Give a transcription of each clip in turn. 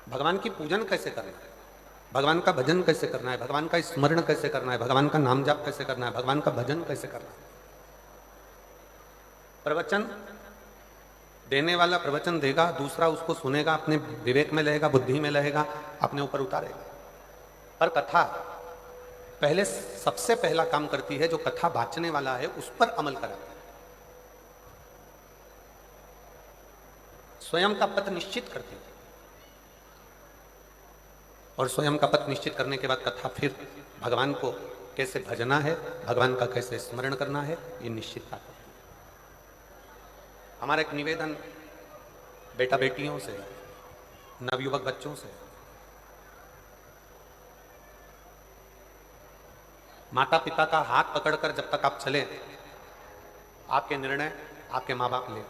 भगवान की पूजन कैसे करना है, भगवान का भजन कैसे करना है, भगवान का स्मरण कैसे करना है, भगवान का नाम जाप कैसे करना है, भगवान का भजन कैसे करना है। प्रवचन देने वाला प्रवचन देगा, दूसरा उसको सुनेगा, अपने विवेक में रहेगा, बुद्धि में रहेगा, अपने ऊपर उतारेगा। पर कथा पहले सबसे पहला काम करती है, जो कथा बांचने वाला है उस पर अमल कराता है। स्वयं का पथ निश्चित करती है, और स्वयं का पथ निश्चित करने के बाद कथा फिर भगवान को कैसे भजना है, भगवान का कैसे स्मरण करना है, ये निश्चितता करती है। हमारा एक निवेदन बेटा बेटियों से, नवयुवक बच्चों से, माता पिता का हाथ पकड़कर जब तक आप चले, आपके निर्णय आपके माँ बाप ले।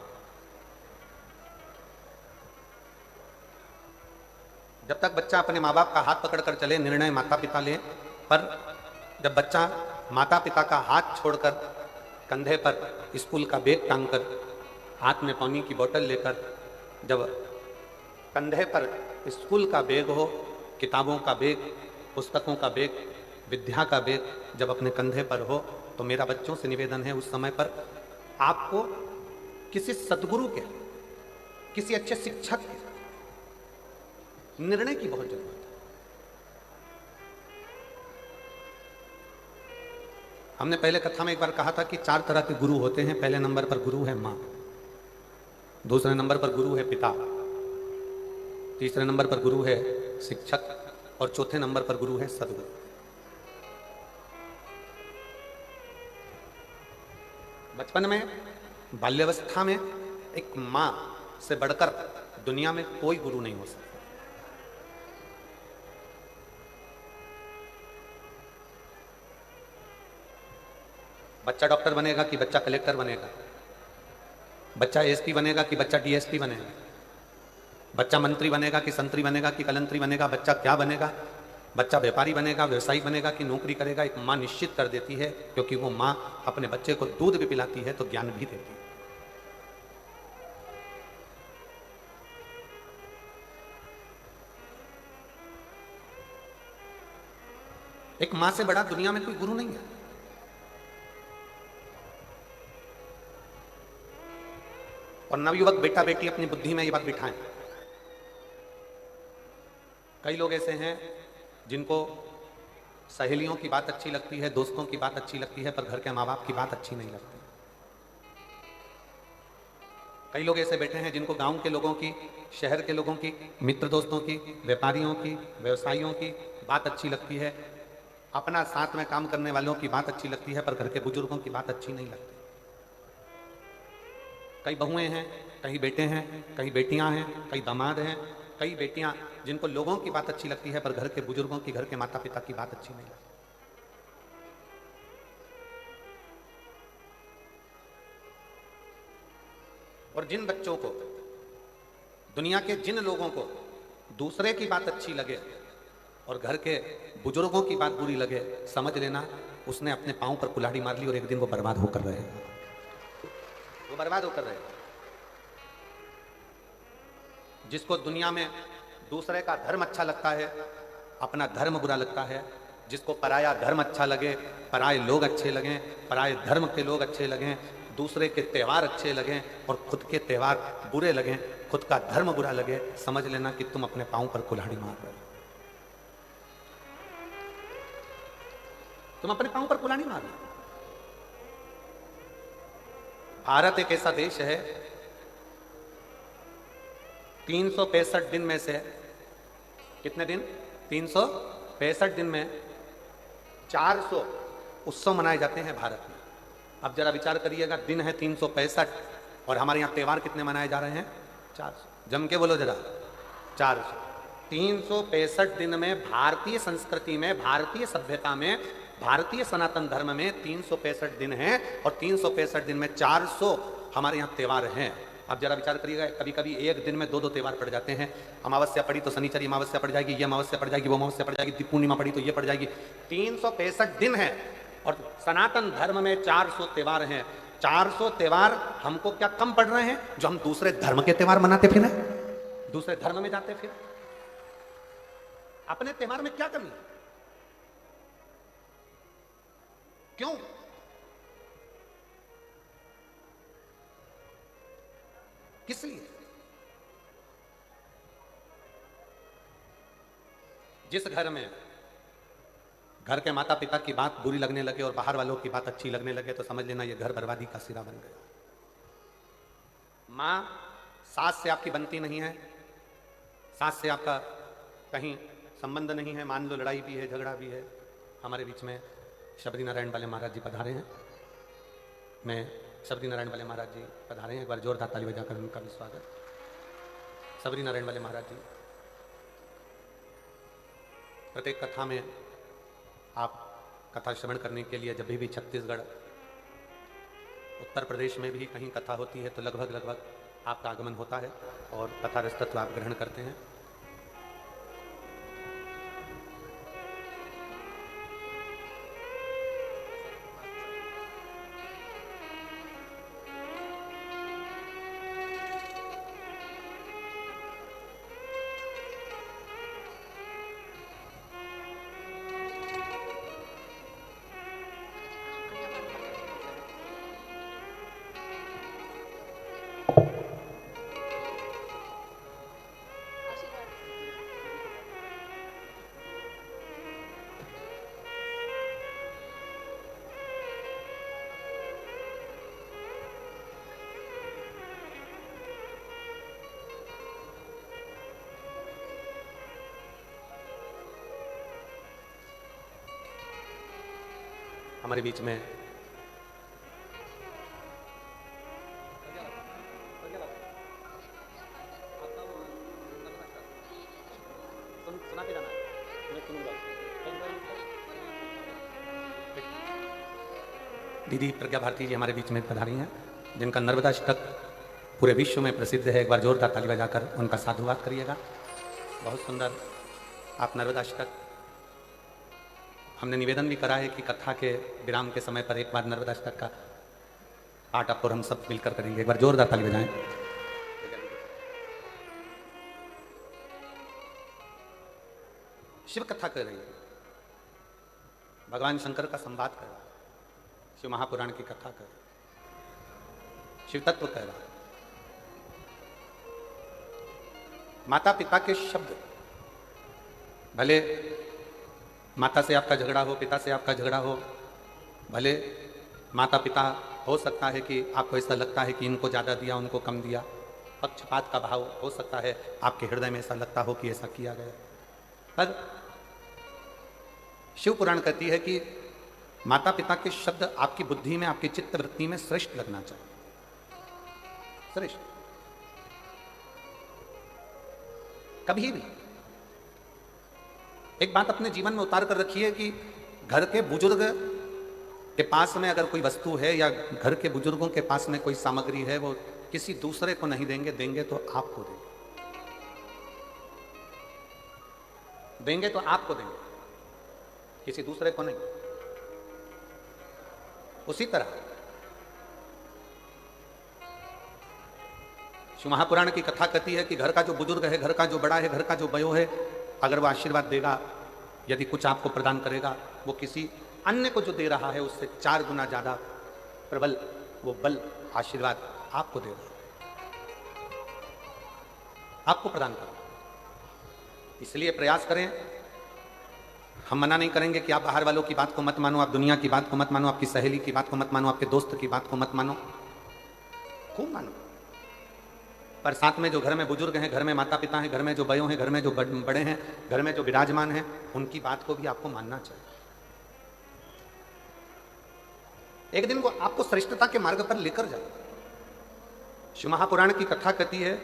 जब तक बच्चा अपने माँ बाप का हाथ पकड़कर चले, निर्णय माता पिता ले। पर जब बच्चा माता पिता का हाथ छोड़कर कंधे पर स्कूल का बैग टांगकर, हाथ में पानी की बोतल लेकर, जब कंधे पर स्कूल का बैग हो, किताबों का बैग, पुस्तकों का बैग, विद्या का बैग जब अपने कंधे पर हो, तो मेरा बच्चों से निवेदन है, उस समय पर आपको किसी सद्गुरु के, किसी अच्छे शिक्षक के निर्णय की बहुत जरूरत है। हमने पहले कथा में एक बार कहा था कि 4 तरह के गुरु होते हैं। पहले नंबर पर गुरु है मां, दूसरे नंबर पर गुरु है पिता, तीसरे नंबर पर गुरु है शिक्षक, और चौथे नंबर पर गुरु है सदगुरु। बचपन में, बाल्यावस्था में एक मां से बढ़कर दुनिया में कोई गुरु नहीं हो सकता। बच्चा डॉक्टर बनेगा कि बच्चा कलेक्टर बनेगा, बच्चा एसपी बनेगा कि बच्चा डीएसपी बनेगा, बच्चा मंत्री बनेगा कि संतरी बनेगा कि कलंतरी बनेगा, बच्चा क्या बनेगा, बच्चा व्यापारी बनेगा, व्यवसायी बनेगा कि नौकरी करेगा, एक माँ निश्चित कर देती है। क्योंकि वो माँ अपने बच्चे को दूध भी पिलाती है तो ज्ञान भी देती है। एक माँ से बड़ा दुनिया में कोई गुरु नहीं है। और नवयुवक बेटा बेटी अपनी बुद्धि में ये बात बिठाएं। कई लोग ऐसे हैं जिनको सहेलियों की बात अच्छी लगती है, दोस्तों की बात अच्छी लगती है, पर घर के माँ बाप की बात अच्छी नहीं लगती। कई लोग ऐसे बैठे हैं जिनको गांव के लोगों की, शहर के लोगों की, मित्र दोस्तों की, व्यापारियों की, व्यवसायियों की बात अच्छी लगती है, अपना साथ में काम करने वालों की बात अच्छी लगती है, पर घर के बुजुर्गों की बात अच्छी नहीं लगती। कई बहुएं हैं, कई बेटे हैं, कई बेटियां हैं, कई दामाद हैं, कई बेटियां जिनको लोगों की बात अच्छी लगती है, पर घर के बुजुर्गों की, घर के माता पिता की बात अच्छी नहीं लगती। और जिन बच्चों को, दुनिया के जिन लोगों को दूसरे की बात अच्छी लगे और घर के बुजुर्गों की बात बुरी लगे, समझ लेना उसने अपने पांव पर कुल्हाड़ी मार ली और एक दिन वो बर्बाद होकर रहे, वो बर्बाद होकर रहे। जिसको दुनिया में दूसरे का धर्म अच्छा लगता है, अपना धर्म बुरा लगता है, जिसको पराया धर्म अच्छा लगे, पराये लोग अच्छे लगें, पराये धर्म के लोग अच्छे लगें, दूसरे के त्यौहार अच्छे लगें और खुद के त्यौहार बुरे लगें, खुद का धर्म बुरा लगे, समझ लेना कि तुम अपने पांव पर कुल्हाड़ी मार रहे हो। तुम अपने पांव पर कुल्हाड़ी मार रहे हो। भारत एक ऐसा देश है, 365 दिन में से, कितने दिन? 365 दिन में 400 उत्सव मनाए जाते हैं भारत में। अब जरा विचार करिएगा, दिन है 365 और हमारे यहाँ त्यौहार कितने मनाए जा रहे हैं? 400। जम के बोलो जरा, 400। 365 दिन में भारतीय संस्कृति में, भारतीय सभ्यता में, भारतीय सनातन धर्म में 365 दिन हैं और 365 दिन में 400 हमारे यहाँ त्यौहार हैं। अब जरा विचार करिएगा, कभी कभी एक दिन में 2-2 त्यौहार पड़ जाते हैं। अमावस्या पड़ी तो शनिचरी अमावस्या पड़ जाएगी, ये अमावस्या पड़ जाएगी, वो अमावस्या पड़ जाएगी, पूर्णिमा पड़ी तो ये पड़ जाएगी। 365 दिन है और सनातन धर्म में 400 त्यौहार हैं। 400 त्यौहार हमको क्या कम पड़ रहे हैं जो हम दूसरे धर्म के त्यौहार मनाते फिर, दूसरे धर्म में जाते फिर? अपने त्योहार में क्या कमी है? क्यों? किस लिए? जिस घर में घर के माता पिता की बात बुरी लगने लगे और बाहर वालों की बात अच्छी लगने लगे तो समझ लेना ये घर बर्बादी का सिरा बन गया। मां सास से आपकी बनती नहीं है, सास से आपका कहीं संबंध नहीं है, मान लो लड़ाई भी है, झगड़ा भी है। हमारे बीच में शबरी नारायण वाले महाराज जी पधारे हैं। मैं शबरी नारायण वाले महाराज जी पधारे हैं, एक बार जोरदार ताली बजाकर उनका भी स्वागत। शबरी नारायण वाले महाराज जी प्रत्येक कथा में आप कथा श्रवण करने के लिए जब भी छत्तीसगढ़ उत्तर प्रदेश में भी कहीं कथा होती है तो लगभग आपका आगमन होता है और कथा रसतत्व आप ग्रहण करते हैं। हमारे बीच में दीदी प्रज्ञा भारती जी हमारे बीच में पधारी हैं, जिनका नर्मदा अष्टक पूरे विश्व में प्रसिद्ध है। एक बार जोरदार ताली बजाकर उनका साधुवाद करिएगा। बहुत सुंदर आप नर्मदा अष्टक, हमने निवेदन भी करा है कि कथा के विराम के समय पर एक बार नर्मदा अष्टक का पाठ आप और हम सब मिलकर करेंगे। एक बार जोरदार ताली बजाएं। शिव कथा कर रही है, भगवान शंकर का संवाद कर रहा है, शिव महापुराण की कथा कर रहा है, शिव तत्व कह रहा है। माता पिता के शब्द, भले माता से आपका झगड़ा हो, पिता से आपका झगड़ा हो, भले माता पिता हो सकता है कि आपको ऐसा लगता है कि इनको ज़्यादा दिया उनको कम दिया, पक्षपात का भाव हो सकता है, आपके हृदय में ऐसा लगता हो कि ऐसा किया गया। पर शिव पुराण कहती है कि माता पिता के शब्द आपकी बुद्धि में, आपकी चित्त वृत्ति में श्रेष्ठ लगना चाहिए, श्रेष्ठ। कभी भी एक बात अपने जीवन में उतार कर रखिए कि घर के बुजुर्ग के पास में अगर कोई वस्तु है या घर के बुजुर्गों के पास में कोई सामग्री है, वो किसी दूसरे को नहीं देंगे, देंगे तो आपको देंगे, देंगे तो आपको देंगे, किसी दूसरे को नहीं। उसी तरह शिव महापुराण की कथा कहती है कि घर का जो बुजुर्ग है, घर का जो बड़ा है, घर का जो बयो है, अगर वो आशीर्वाद देगा, यदि कुछ आपको प्रदान करेगा, वो किसी अन्य को जो दे रहा है उससे 4 गुना ज्यादा प्रबल वो बल आशीर्वाद आपको दे रहा है, आपको प्रदान करेगा। इसलिए प्रयास करें। हम मना नहीं करेंगे कि आप बाहर वालों की बात को मत मानो, आप दुनिया की बात को मत मानो, आपकी सहेली की बात को मत मानो, आपके दोस्त की बात को मत मानो, खूब मानो। पर साथ में जो घर में बुजुर्ग हैं, घर में माता पिता हैं, घर में जो बयों हैं, घर में जो बड़े हैं, घर में जो विराजमान हैं, उनकी बात को भी आपको मानना चाहिए। एक दिन वो आपको श्रेष्ठता के मार्ग पर लेकर जाए। शिव महापुराण की कथा कहती है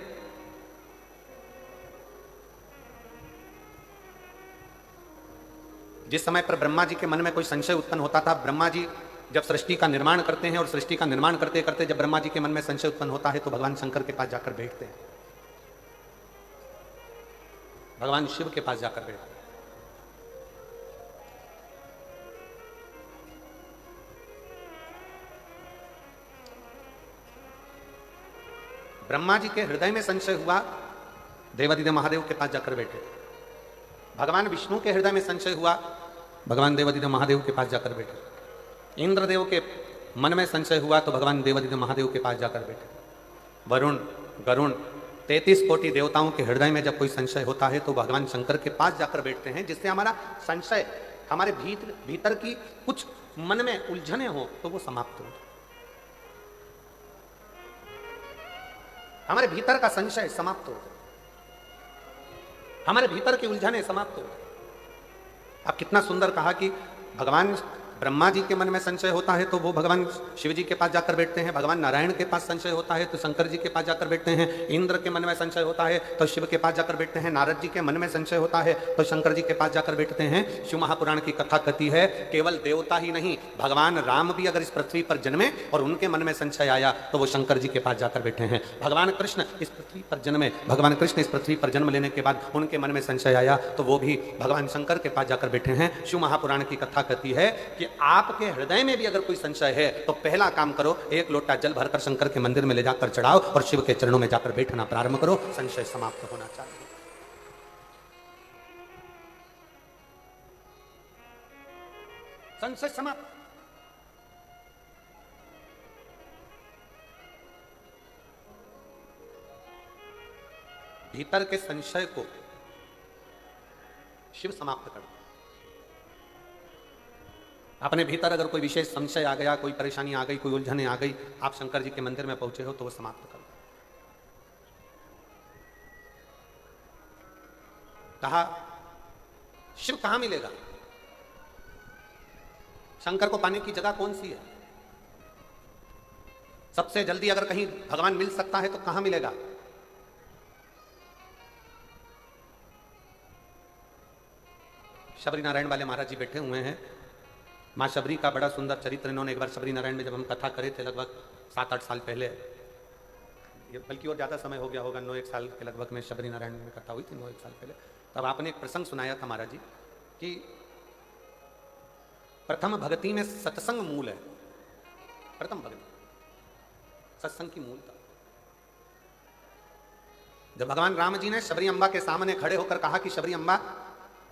जिस समय पर ब्रह्मा जी के मन में कोई संशय उत्पन्न होता था, ब्रह्मा जी जब सृष्टि का निर्माण करते हैं और सृष्टि का निर्माण करते करते जब ब्रह्मा जी के मन में संशय उत्पन्न होता है तो भगवान शंकर के पास जाकर बैठते हैं, भगवान शिव के पास जाकर बैठते हैं। ब्रह्मा जी के हृदय में संशय हुआ, देवादिदेव महादेव के पास जाकर बैठे। भगवान विष्णु के हृदय में संशय हुआ, भगवान देवादिदेव महादेव के पास जाकर बैठे। इंद्रदेव के मन में संशय हुआ तो भगवान देवादिदेव महादेव के पास जाकर बैठे। वरुण, गरुण, 33 कोटि देवताओं के हृदय में जब कोई संशय होता है तो भगवान शंकर के पास जाकर बैठते हैं, जिससे हमारा संशय, हमारे भीतर की कुछ मन में उलझने हो तो वो समाप्त हो, हमारे भीतर का संशय समाप्त हो, हमारे भीतर की उलझने समाप्त हो। अब कितना सुंदर कहा कि भगवान ब्रह्मा जी के मन में संशय होता है तो वो भगवान शिव जी के पास जाकर बैठते हैं, भगवान नारायण के पास संशय होता है तो शंकर जी के पास जाकर बैठते हैं, इंद्र के मन में संशय होता है तो शिव के पास जाकर बैठते हैं, नारद जी के मन में संशय होता है तो शंकर जी के पास जाकर बैठते हैं। शिव महापुराण की कथा कहती है केवल देवता ही नहीं, भगवान राम भी अगर इस पृथ्वी पर जन्मे और उनके मन में संशय आया तो वो शंकर जी के पास जाकर बैठे हैं। भगवान कृष्ण इस पृथ्वी पर जन्मे, भगवान कृष्ण इस पृथ्वी पर जन्म लेने के बाद उनके मन में संशय आया तो वो भी भगवान शंकर के पास जाकर बैठे हैं। शिव महापुराण की कथा कहती है कि आपके हृदय में भी अगर कोई संशय है तो पहला काम करो, एक लोटा जल भरकर शंकर के मंदिर में ले जाकर चढ़ाओ और शिव के चरणों में जाकर बैठना प्रारंभ करो, संशय समाप्त होना चाहिए। संशय समाप्त। भीतर के संशय को शिव समाप्त कर दो। अपने भीतर अगर कोई विशेष संशय आ गया, कोई परेशानी आ गई, कोई उलझने आ गई, आप शंकर जी के मंदिर में पहुंचे हो तो वो समाप्त कर दो। कहा शिव कहां मिलेगा, शंकर को पाने की जगह कौन सी है, सबसे जल्दी अगर कहीं भगवान मिल सकता है तो कहां मिलेगा। शबरी नारायण वाले महाराज जी बैठे हुए हैं, माँ शबरी का बड़ा सुंदर चरित्र इन्होंने एक बार शबरी नारायण में जब हम कथा करे थे लगभग 7-8 साल पहले, बल्कि और ज़्यादा समय हो गया होगा, 9-1 साल के लगभग में शबरी नारायण में कथा हुई थी 9-1 साल पहले। तब आपने एक प्रसंग सुनाया था महाराज जी कि प्रथम भक्ति में सत्संग मूल है, प्रथम भक्ति सत्संग की मूल था। जब भगवान राम जी ने शबरी अम्बा के सामने खड़े होकर कहा कि शबरी अम्बा,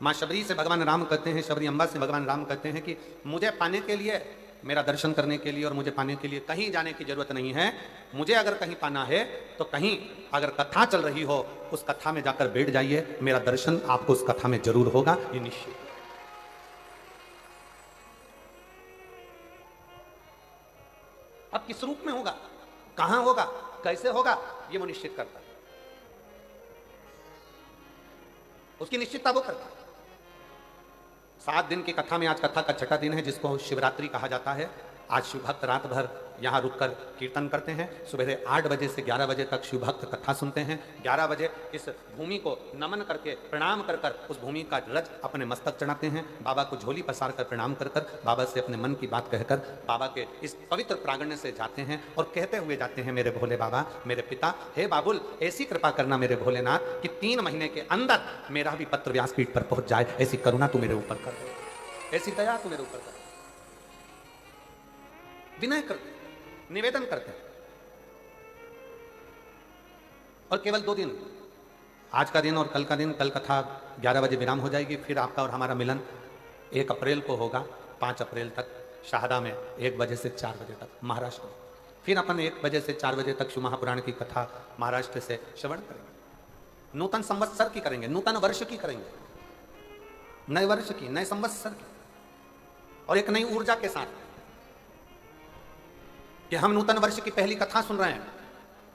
माँ शबरी से भगवान राम कहते हैं, शबरी अम्बा से भगवान राम कहते हैं कि मुझे पाने के लिए, मेरा दर्शन करने के लिए और मुझे पाने के लिए कहीं जाने की जरूरत नहीं है, मुझे अगर कहीं पाना है तो कहीं अगर कथा चल रही हो उस कथा में जाकर बैठ जाइए, मेरा दर्शन आपको उस कथा में जरूर होगा, ये निश्चित। अब किस रूप में होगा, कहां होगा, कैसे होगा, ये वो निश्चित करता है, उसकी निश्चितता वो करता है। 7 दिन की कथा में आज कथा का 6ठा दिन है जिसको शिवरात्रि कहा जाता है। आज शिव भक्त रात भर यहाँ रुककर कीर्तन करते हैं। सुबह 8 बजे से 11 बजे तक शिव भक्त कथा सुनते हैं। 11 बजे इस भूमि को नमन करके प्रणाम कर कर उस भूमि का रज अपने मस्तक चढ़ाते हैं। बाबा को झोली पसार कर प्रणाम कर कर बाबा से अपने मन की बात कहकर बाबा के इस पवित्र प्रांगण से जाते हैं और कहते हुए जाते हैं, मेरे भोले बाबा, मेरे पिता, हे बाबुल, ऐसी कृपा करना मेरे भोलेनाथ कि 3 महीने के अंदर मेरा भी पत्र व्यासपीठ पर पहुंच जाए, ऐसी करुणा तू मेरे ऊपर कर, ऐसी दया तू मेरे ऊपर कर। विनय करते, निवेदन करते हैं। और केवल 2 दिन, आज का दिन और कल का दिन, कल कथा 11 बजे विराम हो जाएगी, फिर आपका और हमारा मिलन 1 अप्रैल को होगा, 5 अप्रैल तक शाहदा में 1 बजे से 4 बजे तक महाराष्ट्र में। फिर अपन 1 बजे से 4 बजे तक शिव महापुराण की कथा महाराष्ट्र से श्रवण करेंगे। नूतन संवत्सर की करेंगे, नूतन वर्ष की करेंगे, नए वर्ष की, नए संवत्सर की, और एक नई ऊर्जा के साथ कि हम नूतन वर्ष की पहली कथा सुन रहे हैं।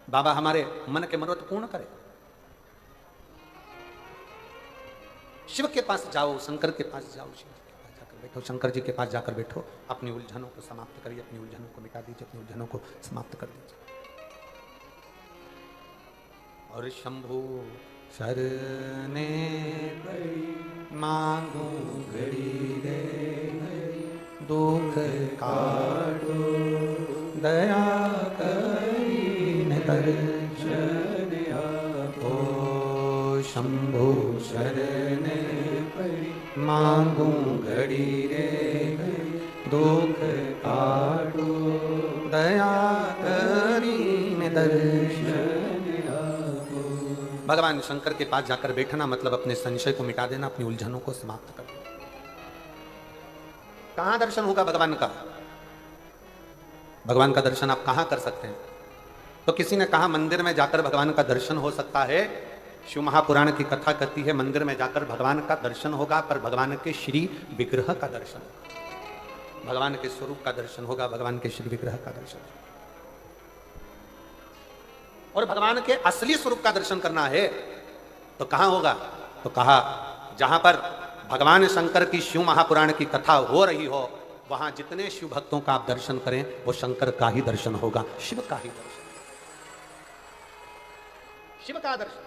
बाबा हमारे मन के मनोरथ पूर्ण करे। शिव के पास जाओ, शंकर के पास जाओ, शिव के पास जाकर बैठो, शंकर जी के पास जाकर बैठो, अपनी उलझनों को समाप्त करिए, अपनी उलझनों को मिटा दीजिए, अपनी उलझनों को समाप्त कर दीजिए। और शंभु शरणे मांगो घड़ी रे, दुख काटो दया करीने दर्शन आपो। शंभु शरणे मांगू घड़ी रे, दुख काटो दया करीने दर्शन आपो। भगवान शंकर के पास जाकर बैठना मतलब अपने संशय को मिटा देना, अपनी उलझनों को समाप्त कर देना। कहां दर्शन होगा भगवान का? भगवान का दर्शन आप कहां कर सकते हैं? तो किसी ने कहा मंदिर में जाकर भगवान का दर्शन हो सकता है। शिव महापुराण की कथा कहती है मंदिर में जाकर भगवान का दर्शन होगा, पर भगवान के श्री विग्रह का दर्शन होगा, भगवान के स्वरूप का दर्शन होगा, भगवान के श्री विग्रह का दर्शन होगा। और भगवान के असली स्वरूप का दर्शन करना है तो कहां होगा? तो कहा जहां पर भगवान शंकर की शिव महापुराण की कथा हो रही हो, वहां जितने शिव भक्तों का आप दर्शन करें वो शंकर का ही दर्शन होगा, शिव का ही दर्शन, शिव का दर्शन।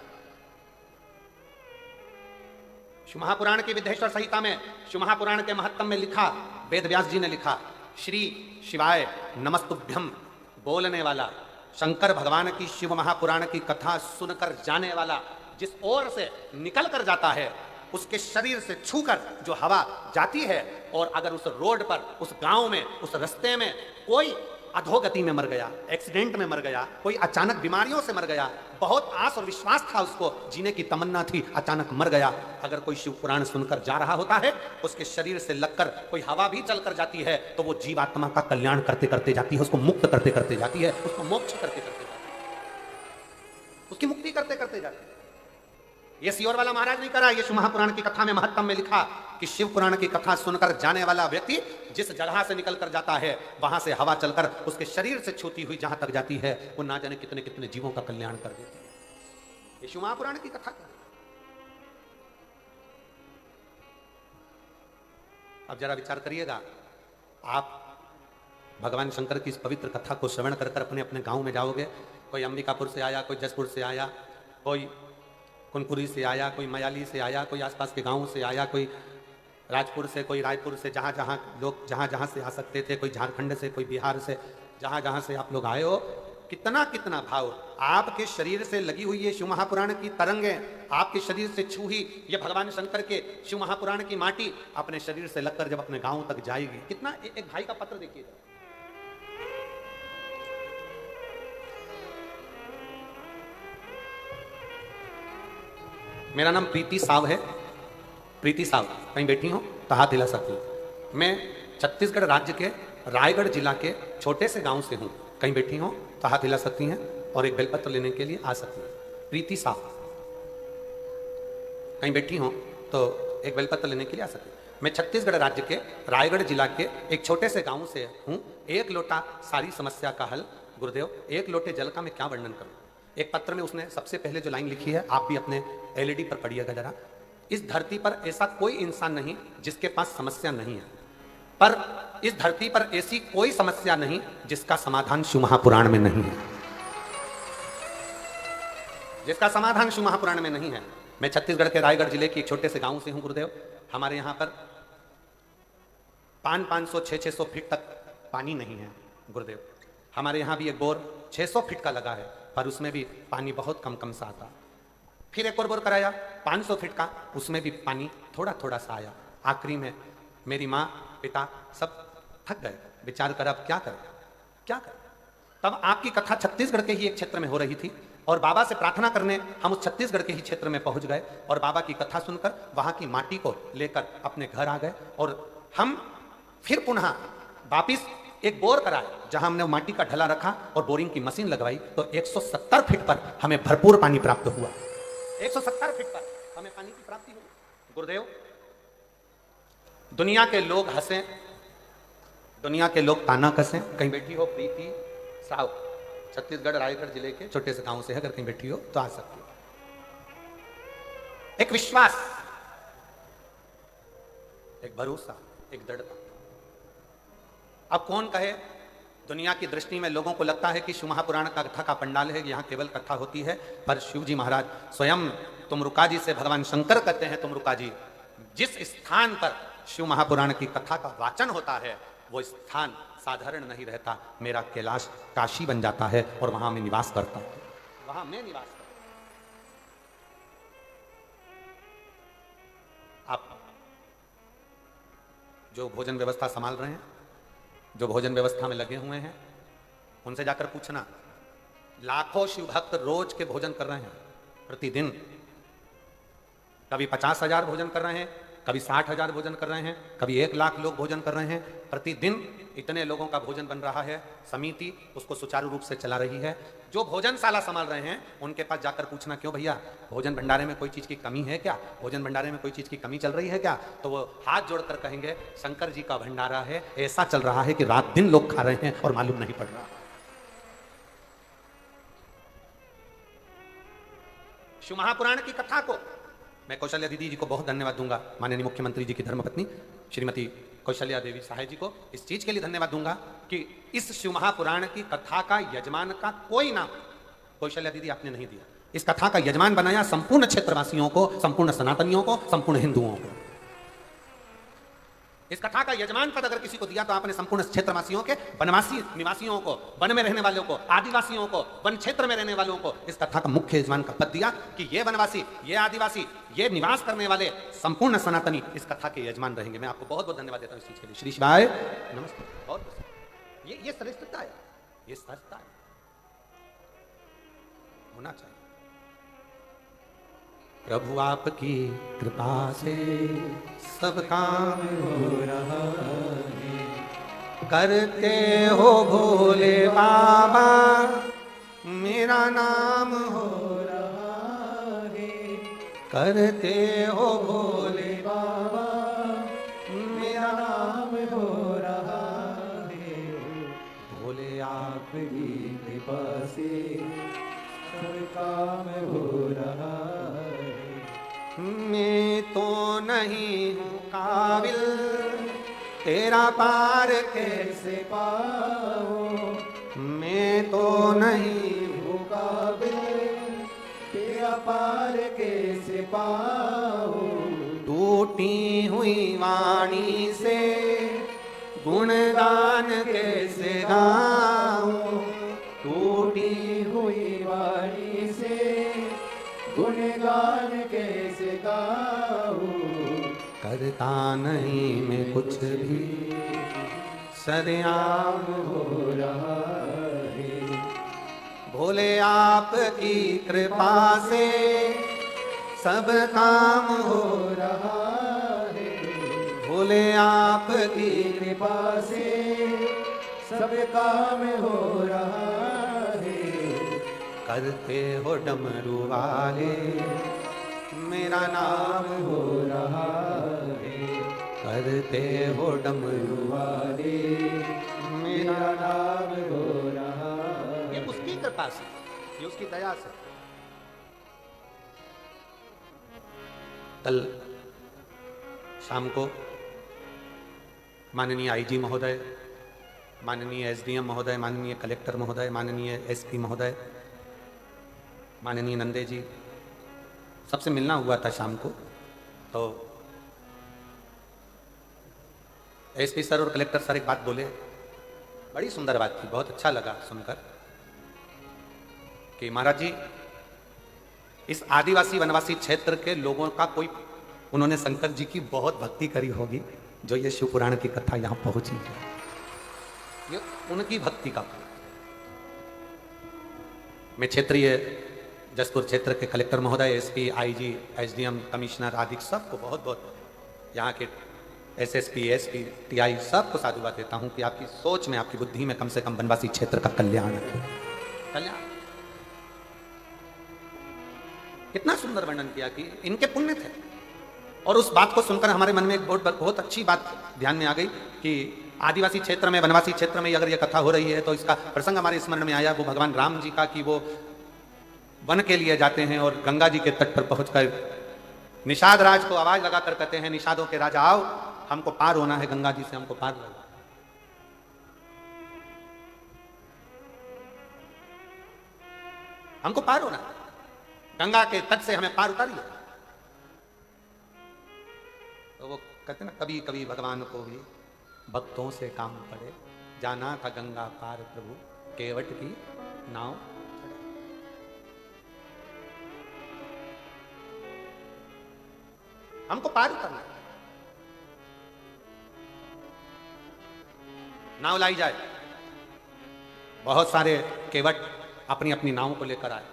शिव महापुराण की विद्येश्वर संहिता में, शिव महापुराण के महत्तम में लिखा, वेद व्यास जी ने लिखा, श्री शिवाय नमस्तुभ्यम बोलने वाला, शंकर भगवान की शिव महापुराण की कथा सुनकर जाने वाला, जिस ओर से निकल कर जाता है उसके शरीर से छूकर जो हवा जाती है, और अगर उस रोड पर, उस गांव में, उस रास्ते में कोई अधोगति में मर गया, एक्सीडेंट में मर गया, कोई अचानक बीमारियों से मर गया, बहुत आस और विश्वास था उसको, जीने की तमन्ना थी, अचानक मर गया, अगर कोई शिव पुराण सुनकर जा रहा होता है, उसके शरीर से लगकर कोई हवा भी चलकर जाती है तो वो जीवात्मा का कल्याण करते करते जाती है, उसको मुक्त करते करते जाती है, उसको मोक्ष करते करते जाती है, उसकी मुक्ति करते करते जाती है। ये सियोर वाला महाराज नहीं करा, ये शिव महापुराण की कथा में महत्तम में लिखा कि शिव पुराण की कथा सुनकर जाने वाला व्यक्ति जिस जगह से निकल कर जाता है, वहां से हवा चलकर उसके शरीर से छूती हुई जहां तक जाती है, वो ना जाने कितने कितने जीवों का कल्याण कर देती है। ये शिव महापुराण की कथा। अब जरा विचार करिएगा, आप भगवान शंकर की इस पवित्र कथा को श्रवण कर अपने अपने गांव में जाओगे, कोई अंबिकापुर से आया, कोई जसपुर से आया, कोई कुनकुरी से आया, कोई मयाली से आया, कोई आसपास के गांवों से आया, कोई राजपुर से, कोई रायपुर से, जहाँ जहाँ लोग जहाँ जहाँ से आ सकते थे, कोई झारखंड से, कोई बिहार से, जहाँ जहाँ से आप लोग आए हो, कितना कितना भाव आपके शरीर से लगी हुई ये शिव महापुराण की तरंगें, आपके शरीर से छूही ये भगवान शंकर के शिव महापुराण की माटी अपने शरीर से लगकर जब अपने गाँव तक जाएगी, कितना। एक भाई का पत्र देखिए, मेरा नाम प्रीति साव है, प्रीति साव, कहीं बैठी हो तो हाथ हिला सकती हूँ। मैं छत्तीसगढ़ राज्य के रायगढ़ जिला के छोटे से गांव से हूँ, कहीं बैठी हो तो हाथ हिला सकती हैं और एक बेलपत्र लेने के लिए आ सकती हैं। प्रीति साव, कहीं बैठी हो तो एक बेलपत्र लेने के लिए आ सकती हैं। मैं छत्तीसगढ़ राज्य के रायगढ़ जिला के एक छोटे से गांव से हूँ। एक लोटा सारी समस्या का हल, गुरुदेव एक लोटे जल का मैं क्या वर्णन करूँ। एक पत्र में उसने सबसे पहले जो लाइन लिखी है, आप भी अपने एलईडी पर पढ़िएगा जरा। इस धरती पर ऐसा कोई इंसान नहीं जिसके पास समस्या नहीं है, पर इस धरती पर ऐसी कोई समस्या नहीं जिसका समाधान शिव महापुराण में नहीं है, जिसका समाधान शिव महापुराण में नहीं है। मैं छत्तीसगढ़ के रायगढ़ जिले के एक छोटे से गांव से हूं गुरुदेव। हमारे यहां पर 500 600 फीट तक पानी नहीं है गुरुदेव। हमारे यहां भी एक बोर 600 फीट का लगा है, पर उसमें भी पानी बहुत कम कम सा आता। फिर एक और बोर कराया 500 फीट का, उसमें भी पानी थोड़ा थोड़ा सा आया। आखिरी में मेरी माँ पिता सब थक गए, विचार कर अब क्या करें क्या करें। तब आपकी कथा छत्तीसगढ़ के ही एक क्षेत्र में हो रही थी और बाबा से प्रार्थना करने हम उस छत्तीसगढ़ के ही क्षेत्र में पहुंच गए और बाबा की कथा सुनकर वहां की माटी को लेकर अपने घर आ गए और हम फिर पुनः वापिस एक बोर कराए, जहां हमने माटी का ढला रखा और बोरिंग की मशीन लगवाई तो 170 फीट पर हमें भरपूर पानी प्राप्त हुआ। 170 फीट पर हमें पानी की प्राप्ति हुई। गुरुदेव, दुनिया के लोग हंसें, दुनिया के लोग ताना कसें, कहीं बैठी हो प्रीति साहु, छत्तीसगढ़ रायगढ़ जिले के छोटे से गांव से है, अगर कहीं बैठी हो तो आ सकती हो। एक विश्वास, एक भरोसा, एक दृढ़ता। अब कौन कहे, दुनिया की दृष्टि में लोगों को लगता है कि शिव महापुराण का कथा का पंडाल है, यहाँ केवल कथा होती है, पर शिव जी महाराज स्वयं तुमरुका जी से भगवान शंकर कहते हैं, तुमरुका जी, जिस स्थान पर शिव महापुराण की कथा का वाचन होता है वो स्थान साधारण नहीं रहता, मेरा कैलाश काशी बन जाता है और वहां मैं निवास करता हूं, वहां मैं निवास करता हूं। आप जो भोजन व्यवस्था संभाल रहे हैं, जो भोजन व्यवस्था में लगे हुए हैं, उनसे जाकर पूछना, लाखों शिव भक्त रोज के भोजन कर रहे हैं, प्रतिदिन कभी 50,000 भोजन कर रहे हैं, कभी 60,000 भोजन कर रहे हैं, कभी 1,00,000 लोग भोजन कर रहे हैं। प्रतिदिन इतने लोगों का भोजन बन रहा है। समिति उसको सुचारू रूप से चला रही है। जो भोजनशाला संभाल रहे हैं उनके पास जाकर पूछना, क्यों भैया भोजन भंडारे में कोई चीज की कमी है क्या, भोजन भंडारे में कोई चीज की कमी चल रही है क्या, तो वो हाथ जोड़कर कहेंगे शंकर जी का भंडारा है, ऐसा चल रहा है कि रात दिन लोग खा रहे हैं और मालूम नहीं पड़ रहा। शिव महापुराण की कथा को मैं कौशल्या दीदी जी को बहुत धन्यवाद दूंगा, माननीय मुख्यमंत्री जी की धर्मपत्नी श्रीमती कौशल्या देवी सहाय जी को इस चीज के लिए धन्यवाद दूंगा कि इस शिव महापुराण की कथा का यजमान का कोई नाम कौशल्या दीदी आपने नहीं दिया। इस कथा का यजमान बनाया संपूर्ण क्षेत्रवासियों को, संपूर्ण सनातनियों को, संपूर्ण हिंदुओं को। इस कथा का यजमान पद अगर किसी को दिया तो आपने संपूर्ण क्षेत्रवासियों के, वनवासी निवासियों को, वन में रहने वालों को, आदिवासियों को, वन क्षेत्र में रहने वालों को इस कथा का मुख्य यजमान का पद दिया कि ये वनवासी, ये आदिवासी, ये निवास करने वाले संपूर्ण सनातनी इस कथा के यजमान रहेंगे। मैं आपको बहुत बहुत धन्यवाद देता हूँ इस चीज के लिए। श्री शिवाय नमस्ते। और ये श्रेष्ठता है, ये सहजता है, होना चाहिए। प्रभु आपकी कृपा से सब काम हो रहा है, करते हो भोले बाबा मेरा नाम हो रहा है, करते हो भोले बाबा मेरा नाम हो रहा है, भोले आपकी कृपा से सब काम हो रहा है। मैं तो नहीं हूँ काबिल तेरा पार कैसे पाऊँ, मैं तो नहीं हूँ काबिल तेरा पार कैसे पाऊँ, टूटी हुई वाणी से गुणगान कैसे गाऊँ, टूटी हुई वाणी से गुणगान कैसे गाऊं, करता नहीं मैं कुछ भी सरेआम हो रहा है, भोले आपकी कृपा से सब काम हो रहा है, भोले आपकी कृपा से सब काम हो रहा है, करते हो डमरू वाले मेरा नाम हो रहा है, करते हो डमरू वाले मेरा नाम हो रहा है। ये उसकी कृपा से, ये उसकी दया से। कल शाम को माननीय आईजी महोदय, माननीय एसडीएम महोदय, माननीय कलेक्टर महोदय, माननीय एसपी महोदय, माननीय नंदे जी, सबसे मिलना हुआ था शाम को। तो एसपी सर और कलेक्टर सर एक बात बोले, बड़ी सुंदर बात थी, बहुत अच्छा लगा सुनकर कि महाराज जी इस आदिवासी वनवासी क्षेत्र के लोगों का कोई, उन्होंने शंकर जी की बहुत भक्ति करी होगी जो ये शिव पुराण की कथा यहां पहुंची है, ये उनकी भक्ति का। मैं क्षेत्रीय जसपुर क्षेत्र के कलेक्टर महोदय, एसपी, आईजी, एसडीएम, कमिश्नर आदि सबको बहुत बहुत, यहाँ के एसएसपी, एसपी, टीआई सबको साधुवाद देता हूँ कि आपकी सोच में, आपकी बुद्धि में कम से कम वनवासी क्षेत्र का कल्याण है। कल्याण कितना सुंदर वर्णन किया कि इनके पुण्य थे। और उस बात को सुनकर हमारे मन में एक बहुत अच्छी बात ध्यान में आ गई कि आदिवासी क्षेत्र में, वनवासी क्षेत्र में अगर ये कथा हो रही है तो इसका प्रसंग हमारे स्मरण में आया वो भगवान राम जी का, कि वो वन के लिए जाते हैं और गंगा जी के तट पर पहुंचकर निषाद राज को आवाज लगाकर कहते हैं, निषादों के राजा आओ, हमको पार होना है, गंगा जी से हमको पार होना, हमको पार होना है, गंगा के तट से हमें पार उतारिए। तो वो कहते ना, कभी कभी भगवान को भी भक्तों से काम पड़े, जाना था गंगा पार प्रभु केवट की नाव। हमको पार करना है, नाव लाई जाए। बहुत सारे केवट अपनी अपनी नावों को लेकर आए,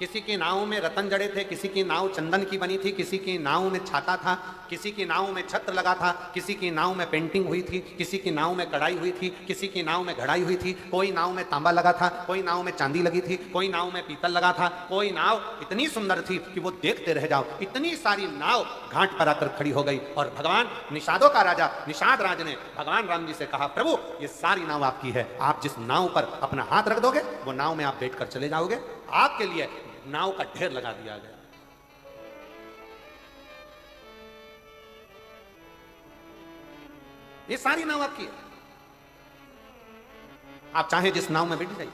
किसी की नाव में रतन जड़े थे, किसी की नाव चंदन की बनी थी, किसी की नाव में छाता था, किसी की नाव में छत्र लगा था, किसी की नाव में पेंटिंग हुई थी, किसी की नाव में कढ़ाई हुई थी, किसी की नाव में घड़ाई हुई थी, कोई नाव में तांबा लगा था, कोई नाव में चांदी लगी थी, कोई नाव में पीतल लगा था, कोई नाव इतनी सुंदर थी कि वो देखते रह जाओ। इतनी सारी नाव घाट पर आकर खड़ी हो गई और भगवान निषादों का राजा निषाद राज ने भगवान राम जी से कहा, प्रभु ये सारी नाव आपकी है, आप जिस नाव पर अपना हाथ रख दोगे वो नाव में आप बैठकर चले जाओगे। आपके लिए नाव का ढेर लगा दिया गया। ये सारी नाव आपकी है, आप चाहे जिस नाव में बैठ जाइए,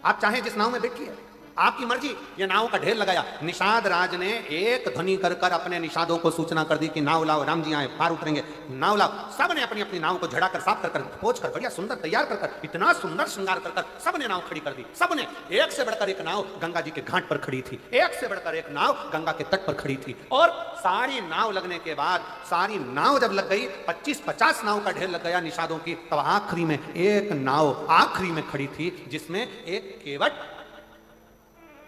आप चाहे जिस नाव में बैठिए, आपकी मर्जी। ये नाव का ढेर लगाया। निषाद राज ने एक ध्वनि कर कर अपने निषादों को सूचना कर दी कि नाव लाओ, राम जी आए, पार उतरेंगे, नाव लाओ। सब ने अपनी अपनी नाव को झड़ा कर, साफ कर कर, पोंछ कर, बढ़िया सुंदर तैयार कर कर, इतना सुंदर श्रृंगार कर कर सब ने नाव खड़ी कर दी। सब ने, एक से बढ़कर एक नाव गंगा जी के घाट पर खड़ी थी, एक से बढ़कर एक नाव गंगा के तट पर खड़ी थी। और सारी नाव लगने के बाद, सारी नाव जब लग गई, 25-50 नाव का ढेर लग गया निषादों की, तब आखिरी में एक नाव आखिरी में खड़ी थी जिसमें एक केवट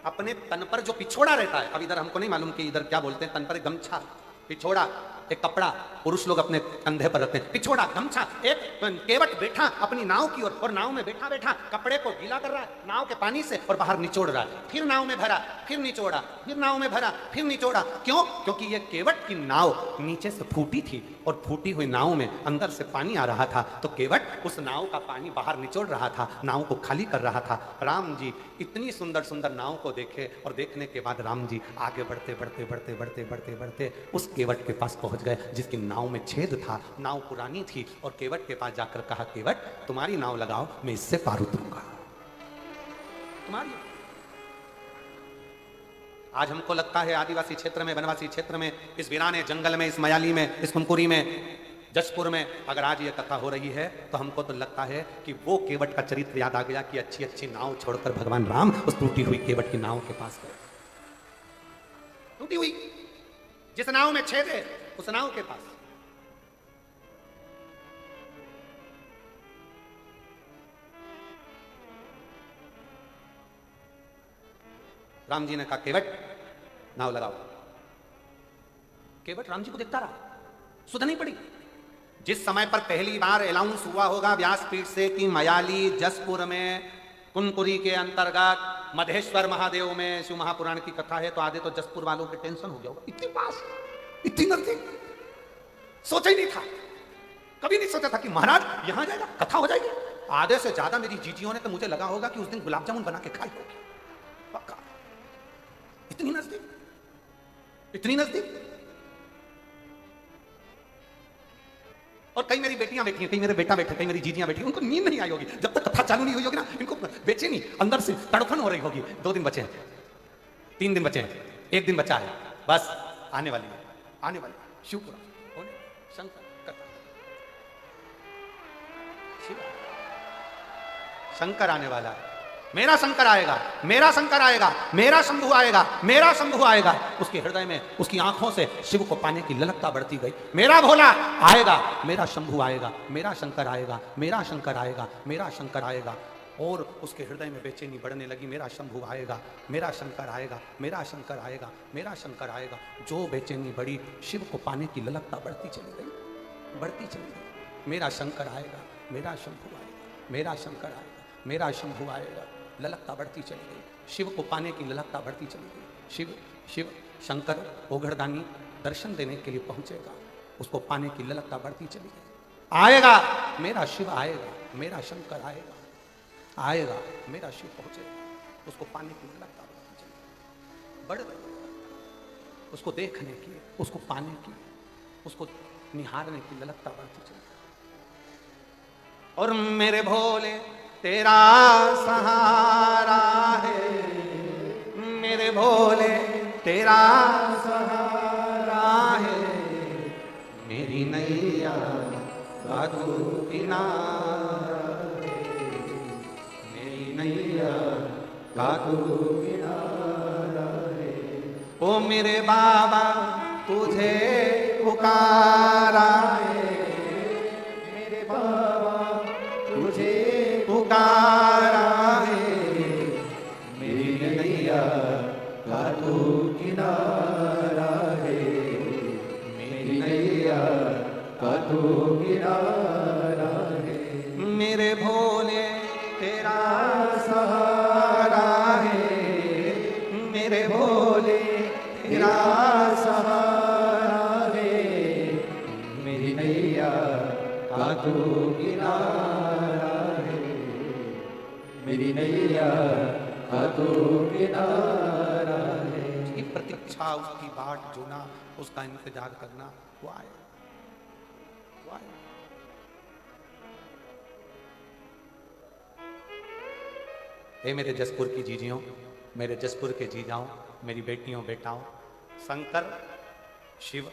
अपने तन पर जो पिछोड़ा रहता है, अब इधर हमको नहीं मालूम कि इधर क्या बोलते हैं, तन पर एक गमछा, पिछोड़ा, एक कपड़ा पुरुष लोग अपने कंधे पर रखते हैं, पिछोड़ा, गमछा, एक केवट बैठा अपनी नाव की ओर, और नाव में बैठा बैठा कपड़े को गीला कर रहा है नाव के पानी से और बाहर निचोड़ रहा है। फिर नाव में भरा, फिर निचोड़ा, फिर नाव में भरा, फिर निचोड़ा। क्यों? क्योंकि ये केवट की नाव नीचे से फूटी थी और फूटी हुई नाव में अंदर से पानी आ रहा था, तो केवट उस नाव का पानी बाहर निचोड़ रहा था, नाव को खाली कर रहा था। राम जी इतनी सुंदर सुंदर नाव को देखे और देखने के बाद राम जी आगे बढ़ते बढ़ते बढ़ते बढ़ते बढ़ते बढ़ते उस केवट के पास पहुंच गए जिसकी नाव में छेद था। नाव पुरानी थी और केवट के पास जाकर कहा, केवट तुम्हारी नाव लगाओ, मैं इससे पार उतरूंगा, तुम्हारी। आज हमको लगता है आदिवासी क्षेत्र में, वनवासी क्षेत्र में, इस वीराने जंगल में, इस मयाली में, इस कुमकुरी में, जसपुर में, अगर आज ये कथा हो रही है तो हमको तो लगता है कि वो केवट का चरित्र याद आ गया कि अच्छी अच्छी नाव छोड़कर भगवान राम उस टूटी हुई केवट की नाव के पास गए। टूटी हुई, जिस नाव में छेद है उस नाव के पास। राम जी ने कहा, केवट नाव लगाओ। केवट राम जी को देखता रहा, सुध नहीं पड़ी। जिस समय पर पहली बार अनाउंस हुआ होगा व्यासपीठ से कि मयाली जसपुर में कुनकुरी के अंतर्गत मधेश्वर महादेव में शिव महापुराण की कथा है, तो आधे तो जसपुर वालों के टेंशन हो गया होगा, इतनी पास, इतनी नजदीक, सोचा ही नहीं था, कभी नहीं सोचा था कि महाराज यहां जाएगा, कथा हो जाएगी। आधे से ज्यादा मेरी जीजियों ने तो मुझे लगा होगा कि उस दिन गुलाब जामुन बना के खाई होगी, पक्का। इतनी नजदीक, इतनी नजदीक। और कई मेरी बेटियां बैठी हैं, कई मेरे बेटा बैठे, कई मेरी जीजियां बैठी, उनको नींद नहीं आई होगी जब तक कथा चालू नहीं हुई होगी ना, इनको बेचैनी अंदर से तड़फन हो रही होगी। 2 दिन बचे हैं, 3 दिन बचे हैं, 1 दिन बचा है, बस आने वाली है, आने वाली है शिवपुराण होने, शंकर कथा, शिव शंकर आने वाला है। मेरा शंकर आएगा, मेरा शंकर आएगा, मेरा शंभु आएगा, मेरा शंभु आएगा। उसके हृदय में, उसकी आंखों से शिव को पाने की ललकता बढ़ती गई। मेरा भोला आएगा, मेरा शंभु आएगा, मेरा शंकर आएगा, मेरा शंकर आएगा, मेरा शंकर आएगा। और उसके हृदय में बेचैनी बढ़ने लगी, मेरा शंभु आएगा, मेरा शंकर आएगा, मेरा शंकर आएगा, मेरा शंकर आएगा। जो बेचैनी बढ़ी, शिव को पाने की ललकता बढ़ती चली गई, बढ़ती चली गई। मेरा शंकर आएगा, मेरा शंभु आएगा, मेरा शंकर आएगा, मेरा शंभु आएगा। ललकता बढ़ती चली गई, शिव को पाने की ललकता बढ़ती चली गई। शिव शिव शंकर ओघड़दानी दर्शन देने के लिए पहुंचेगा, उसको पाने की ललकता बढ़ती चली गई। आएगा मेरा शिव आएगा, मेरा शंकर आएगा, आएगा मेरा शिव पहुंचेगा, उसको पाने की ललकता बढ़ती चली गई, बढ़ गई। उसको देखने की, उसको पाने की, उसको निहारने की ललकता बढ़ती चली गई। और मेरे भोले तेरा सहारा है, मेरे भोले तेरा सहारा है, मेरी नैया का तू किनारा है, मेरी नैया का तू किनारा है। ओ मेरे बाबा तुझे पुकारा है, मेरे बाबा तुझे पुकारा है, मेरी नैया तू किनारा है। मेरे भोले तेरा सहारा है, मेरे भोले तेरा सहारा है, मेरी नैया का तू किनारा है, मेरी नैया का तू किनारा है। उसकी प्रतीक्षा, उसकी बाट जोना, उसका इंतजार करना, वो आए, वो आए। हे मेरे जसपुर की जीजियों, मेरे जसपुर के जीजाओं, मेरी बेटियों बेटाओं, शंकर शिव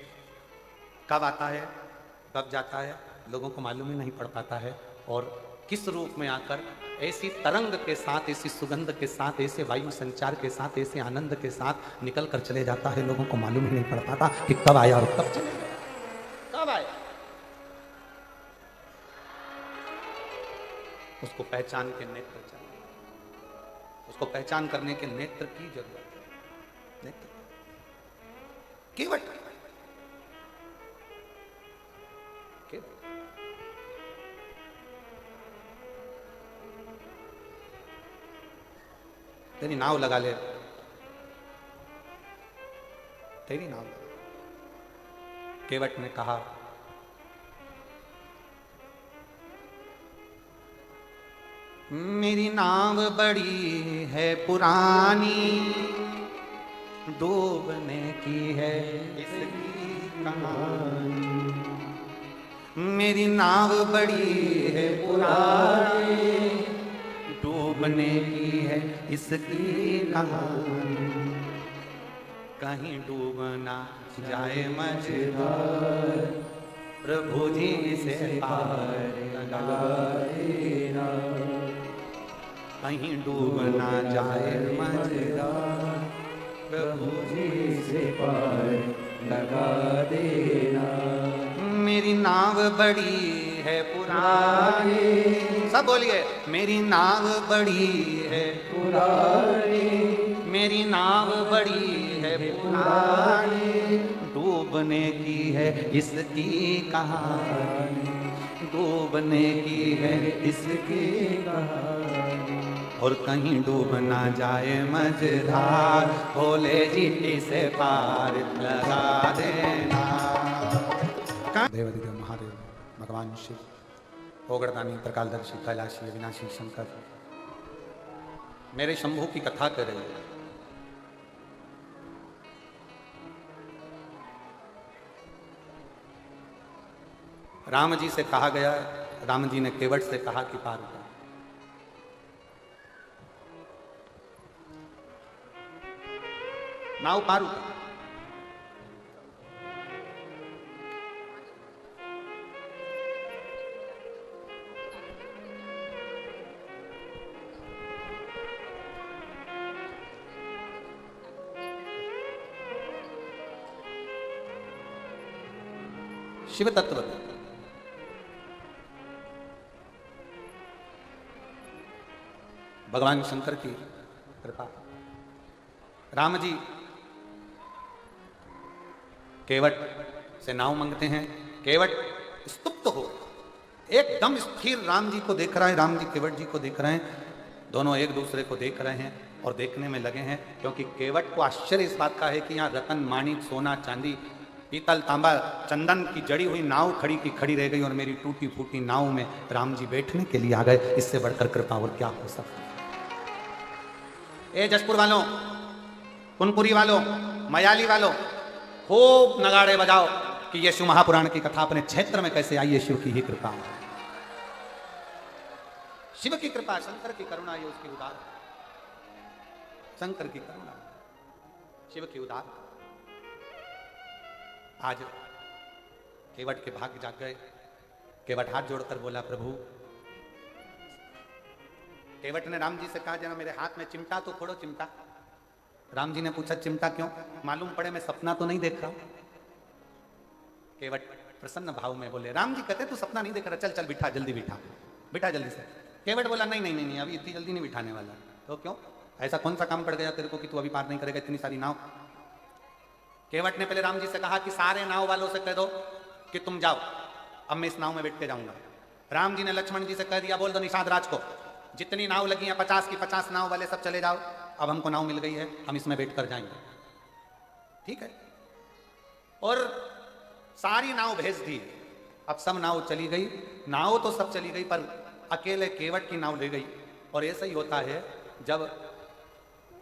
कब आता है कब जाता है लोगों को मालूम ही नहीं पड़ पाता है, और किस रूप में आकर ऐसी तरंग के साथ, ऐसी सुगंध के साथ, ऐसे वायु संचार के साथ, ऐसे आनंद के साथ निकल कर चले जाता है, लोगों को मालूम ही नहीं पड़ पाता कि कब आया और कब चले गया, कब आया। उसको पहचान के नेत्र चाहिए, उसको पहचान करने के नेत्र की जरूरत है। नेत्र केवट, केवट तेरी नाव लगा ले, तेरी नाव लगा। केवट ने कहा, मेरी नाव बड़ी है पुरानी, डूबने की है इसकी कहानी। मेरी नाव बड़ी है पुरानी, डूबने की है इसकी कहानी। कहीं डूब ना जाए मझधार, प्रभु जी से पार लगा देना। कहीं डूब ना जाए मझधार, प्रभु जी से पार लगा देना। मेरी नाव बड़ी है पुरानी, सब बोलिए, मेरी नाव बड़ी है पुरानी, मेरी नाव बड़ी है पुरानी, डूबने की है इसकी कहानी, डूबने की है इसकी कहानी। और कहीं डूब ना जाए मझधार, भोले जी से पार लगा देना। देवाधिदेव महादेव भगवान शिव ओगरदानी त्रिकालदर्शी कैलाशी अविनाशी शंकर मेरे शंभू की कथा कर रही है। राम जी से कहा गया, राम जी ने केवट से कहा कि पार उतार। नाव पार उतार। शिव तत्व भगवान शंकर की कृपा, राम जी केवट से नाव मांगते हैं। केवट स्तुप्त हो, एकदम स्थिर राम जी को देख रहा है, राम जी केवट जी को देख रहे हैं, दोनों एक दूसरे को देख रहे हैं और देखने में लगे हैं, क्योंकि केवट को आश्चर्य इस बात का है कि यहाँ रतन माणिक सोना चांदी पीतल तांबा चंदन की जड़ी हुई नाव खड़ी की खड़ी रह गई और मेरी टूटी फूटी नाव में राम जी बैठने के लिए आ गए। इससे बढ़कर कृपा और क्या हो सकता। ए जसपुर वालों, कुनपुरी वालों, मयाली वालों, खूब नगाड़े बजाओ कि ये शिव महापुराण की कथा अपने क्षेत्र में कैसे आई है। शिव की ही कृपा, शिव की कृपा, शंकर की करुणा, ये उसकी उदार, शंकर की करुणा, शिव की उदार। आज केवट के भाग्य जाग गए। केवट हाथ जोड़कर बोला, प्रभु। केवट ने राम जी से कहा, जरा मेरे हाथ में चिमटा तो फोड़ो, चिमटा। राम जी ने पूछा, चिमटा क्यों? मालूम पड़े मैं सपना तो नहीं देख रहा। केवट प्रसन्न भाव में बोले, राम जी कहते तू सपना नहीं देख रहा, चल चल बिठा, जल्दी बिठा, बिठा जल्दी से। केवट बोला, नहीं नहीं नहीं नहीं, अभी इतनी जल्दी नहीं बिठाने वाला। तो क्यों? ऐसा कौन सा काम पड़ गया तेरे को कि तू अभी पार नहीं करेगा इतनी सारी नाव? केवट ने पहले राम जी से कहा कि सारे नाव वालों से कह दो कि तुम जाओ, अब मैं इस नाव में बैठ के जाऊंगा। राम जी ने लक्ष्मण जी से कह दिया, बोल दो निषाद राज को, जितनी नाव लगी हैं 50 की 50 नाव वाले सब चले जाओ, अब हमको नाव मिल गई है, हम इसमें बैठ कर जाएंगे। ठीक है, और सारी नाव भेज दी। अब सब नाव चली गई, नाव तो सब चली गई पर अकेले केवट की नाव ले गई। और ऐसा ही होता है जब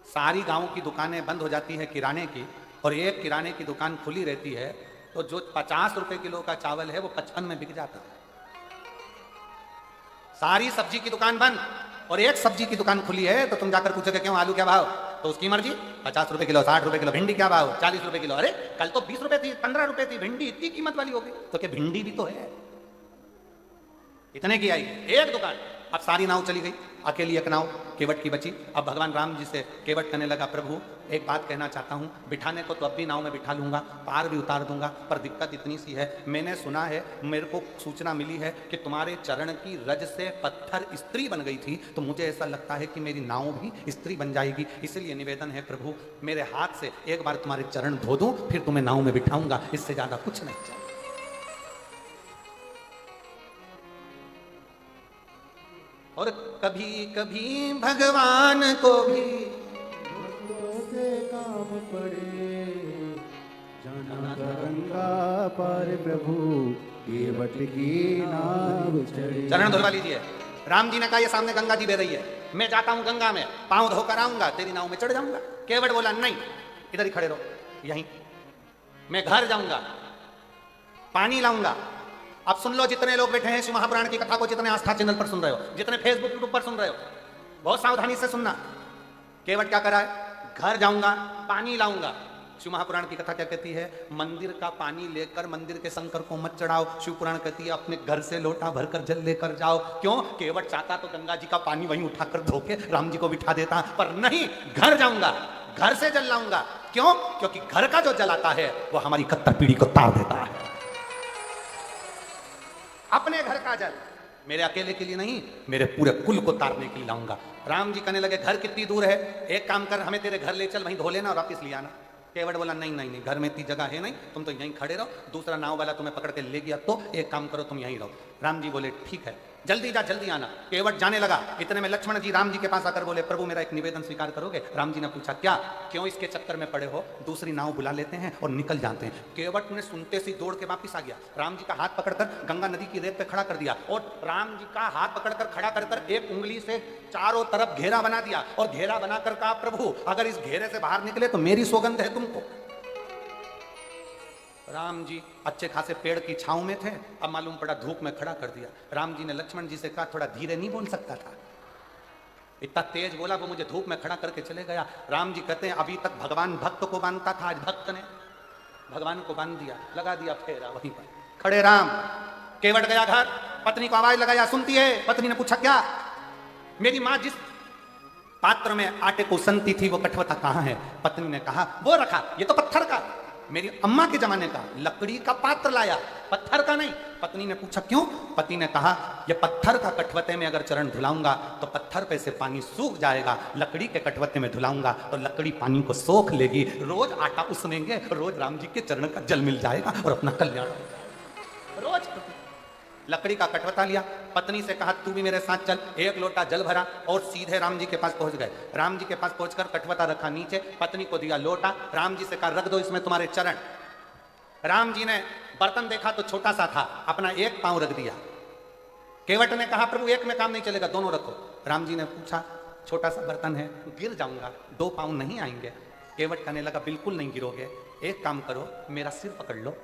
सारी गांव की दुकानें बंद हो जाती है किराने की, और एक किराने की दुकान खुली रहती है, तो जो 50 रुपए किलो का चावल है वो 55 में बिक जाता है। सारी सब्जी की दुकान बंद और एक सब्जी की दुकान खुली है, तो तुम जाकर पूछोगे क्यों, आलू क्या भाव, तो उसकी मर्जी 50 रुपए किलो, 60 रुपए किलो। भिंडी क्या भाव, 40 रुपए किलो। अरे कल तो 20 रुपए थी, 15 रुपए थी, भिंडी इतनी कीमत वाली हो गई। तो क्या भिंडी भी तो है, इतने की आई एक दुकान। अब सारी नाव चली गई, अकेली एक नाव केवट की बची। अब भगवान राम जी से केवट कहने लगा, प्रभु एक बात कहना चाहता हूँ, बिठाने को तो अब भी नाव में बिठा लूंगा, पार भी उतार दूंगा, पर दिक्कत इतनी सी है, मैंने सुना है, मेरे को सूचना मिली है कि तुम्हारे चरण की रज से पत्थर स्त्री बन गई थी, तो मुझे ऐसा लगता है कि मेरी नाव भी स्त्री बन जाएगी। इसलिए निवेदन है प्रभु, मेरे हाथ से एक बार तुम्हारे चरण धो दूं, फिर तुम्हें नाव में बिठाऊंगा, इससे ज्यादा कुछ नहीं चाहिए। और कभी कभी भगवान को भी से काम पड़े, जाना गंगा पार प्रभु केवट की नाव चढ़े। चरण धुलवा लीजिए। राम जी ने कहा, ये सामने गंगा जी बह रही है, मैं जाता हूं गंगा में, पांव धोकर आऊंगा, तेरी नाव में चढ़ जाऊंगा। केवट बोला, नहीं, इधर ही खड़े रहो, यहीं मैं घर जाऊंगा, पानी लाऊंगा। अब सुन लो, जितने लोग बैठे हैं शिव महापुराण की कथा को, जितने आस्था चैनल पर सुन रहे हो, जितने फेसबुक यूट्यूब पर सुन रहे हो, बहुत सावधानी से सुनना। केवट क्या करा है, घर जाऊंगा, पानी लाऊंगा। शिव महापुराण की कथा क्या कहती है, मंदिर का पानी लेकर मंदिर के शंकर को मत चढ़ाओ। शिव पुराण कहती है अपने घर से लोटा भरकर जल लेकर जाओ। क्यों, केवट चाहता तो गंगा जी का पानी वहीं उठाकर धोके राम जी को बिठा देता, पर नहीं, घर जाऊंगा, घर से जल लाऊंगा। क्यों, क्योंकि घर का जो जल आता है वो हमारी कत्तर पीढ़ी को तार देता है। अपने घर का जल मेरे अकेले के लिए नहीं, मेरे पूरे कुल को तारने के लिए लाऊंगा। राम जी कहने लगे, घर कितनी दूर है, एक काम कर, हमें तेरे घर ले चल, वहीं धो लेना और वापिस ले आना। केवट बोला, नहीं नहीं नहीं, घर में इतनी जगह है नहीं, तुम तो यहीं खड़े रहो, दूसरा नाव वाला तुम्हें पकड़ के ले गया तो एक काम करो, तुम यहीं रहो। राम जी बोले, ठीक है, जल्दी जा, जल्दी आना। केवट जाने लगा, इतने में लक्ष्मण जी राम जी के पास आकर बोले, प्रभु मेरा एक निवेदन स्वीकार करोगे। राम जी ने पूछा, क्या, क्यों इसके चक्कर में पड़े हो, दूसरी नाव बुला लेते हैं और निकल जाते हैं। केवट ने सुनते से दौड़ के वापिस आ गया, राम जी का हाथ पकड़कर गंगा नदी की रेत पे खड़ा कर दिया, और राम जी का हाथ पकड़कर खड़ा कर एक उंगली से चारों तरफ घेरा बना दिया, और घेरा बनाकर कहा, प्रभु अगर इस घेरे से बाहर निकले तो मेरी सौगंध है तुमको। राम जी अच्छे खासे पेड़ की छांव में थे, अब मालूम पड़ा धूप में खड़ा कर दिया। राम जी ने लक्ष्मण जी से कहा, थोड़ा धीरे नहीं बोल सकता था, इतना तेज बोला, वो मुझे धूप में खड़ा करके चले गया। राम जी कहते हैं, अभी तक भगवान भक्त को बांधता था, आज भक्त ने भगवान को बांध दिया, लगा दिया फेरा वहीं पर खड़े राम। केवट गया घर, पत्नी को आवाज लगाया, सुनती है। पत्नी ने पूछा, क्या, मेरी माँ जिस पात्र में आटे को सनती थी वो कठवता कहाँ है। पत्नी ने कहा, वो रखा, ये तो पत्थर का, मेरी अम्मा के जमाने का लकड़ी का पात्र लाया, पत्थर का नहीं। पत्नी ने पूछा, क्यों। पति ने कहा, ये पत्थर का कठवते में अगर चरण धुलाऊंगा तो पत्थर पे से पानी सूख जाएगा, लकड़ी के कठवते में धुलाऊंगा तो लकड़ी पानी को सोख लेगी, रोज आटा उसनेंगे, रोज राम जी के चरण का जल मिल जाएगा और अपना कल्याण हो जाएगा। रोज लकड़ी का कटवता लिया, पत्नी से कहा, तू भी मेरे साथ चल। एक लोटा जल भरा और सीधे राम जी के पास पहुंच गए। राम जी के पास पहुंचकर कटवता रखा नीचे, पत्नी को दिया लोटा, राम जी से कहा, रख दो इसमें तुम्हारे चरण। राम जी ने बर्तन देखा तो छोटा सा था, अपना एक पांव रख दिया। केवट ने कहा, प्रभु एक में काम नहीं चलेगा, दोनों रखो। राम जी ने पूछा, छोटा सा बर्तन है, गिर जाऊंगा, 2 पांव नहीं आएंगे। केवट कहने लगा, बिल्कुल नहीं गिरोगे, एक काम करो, मेरा सिर पकड़ लो,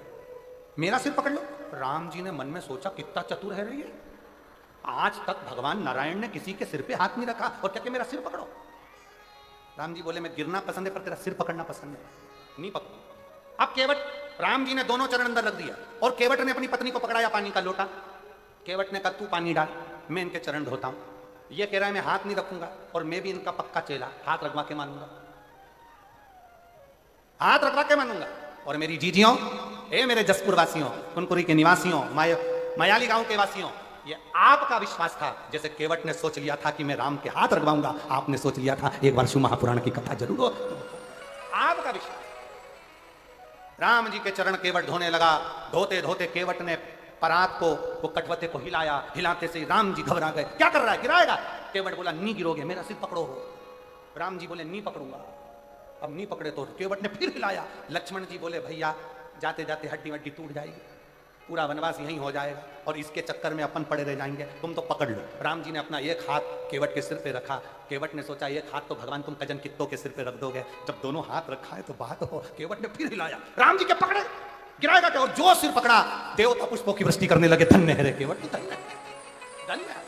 मेरा सिर पकड़ लो। राम जी ने मन में सोचा, कितना चतुर है ये, आज तक भगवान नारायण ने किसी के सिर पे हाथ नहीं रखा और क्या कि मेरा सिर पकड़ो। राम जी बोले, मैं गिरना पसंद है पर तेरा सिर पकड़ना पसंद है, नहीं पकड़ो। अब केवट, राम जी ने दोनों चरण अंदर रख दिया और केवट ने अपनी पत्नी को पकड़ाया पानी का लोटा। केवट ने कहा, तू पानी डाल, मैं इनके चरण धोता हूं। ये कह रहा है, मैं हाथ नहीं रखूंगा और मैं भी इनका पक्का चेला, हाथ रखवा के मानूंगा, हाथ रखवा के मानूंगा। और मेरी जीजियों, ए मेरे जसपुर वासियों, कुनकुरी के निवासियों, मयाली गांव के वासियों, ये आपका विश्वास था। जैसे केवट ने सोच लिया था कि मैं राम के हाथ रखवाऊंगा, आपने सोच लिया था एक बार शिव महापुराण की कथा जरूर हो। आपका विश्वास। राम जी के चरण केवट धोने लगा, धोते धोते केवट ने परात को, वो कटवते को हिलाया, हिलाते से राम जी घबरा गए, क्या कर रहा है, गिराएगा? केवट बोला नहीं गिरोगे, मेरा सिर पकड़ो हो। राम जी बोले नहीं पकड़ूंगा। अब नहीं पकड़े तो केवट ने फिर हिलाया। लक्ष्मण जी बोले भैया जाते जाते हड्डी वड्डी टूट जाएगी, पूरा वनवास यहीं हो जाएगा और इसके चक्कर में अपन पड़े रह जाएंगे, तुम तो पकड़ लो। राम जी ने अपना एक हाथ केवट के सिर पे रखा। केवट ने सोचा एक हाथ तो भगवान तुम कजन कित्तों के सिर पे रख दोगे, जब दोनों हाथ रखा है तो बात हो। केवट ने फिर हिलाया, राम जी के पकड़े, गिराएगा क्या? और जो सिर पकड़ा, देवता पुष्पों की वृष्टि करने लगे। धन्य है रे केवट, धन्य धन्य।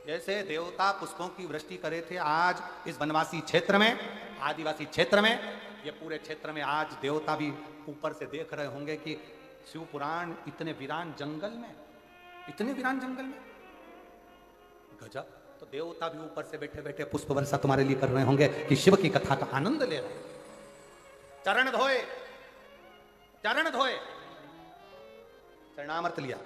जैसे देवता पुष्पों की वृष्टि करे थे आज इस वनवासी क्षेत्र में, आदिवासी क्षेत्र में, ये पूरे क्षेत्र में आज देवता भी ऊपर से देख रहे होंगे कि शिव पुराण इतने वीरान जंगल में, इतने वीरान जंगल में, गजब। तो देवता भी ऊपर से बैठे बैठे पुष्प वर्षा तुम्हारे लिए कर रहे होंगे कि शिव की कथा का आनंद ले रहे हैं। चरण धोए, चरण धोए, चरणामृत लिया।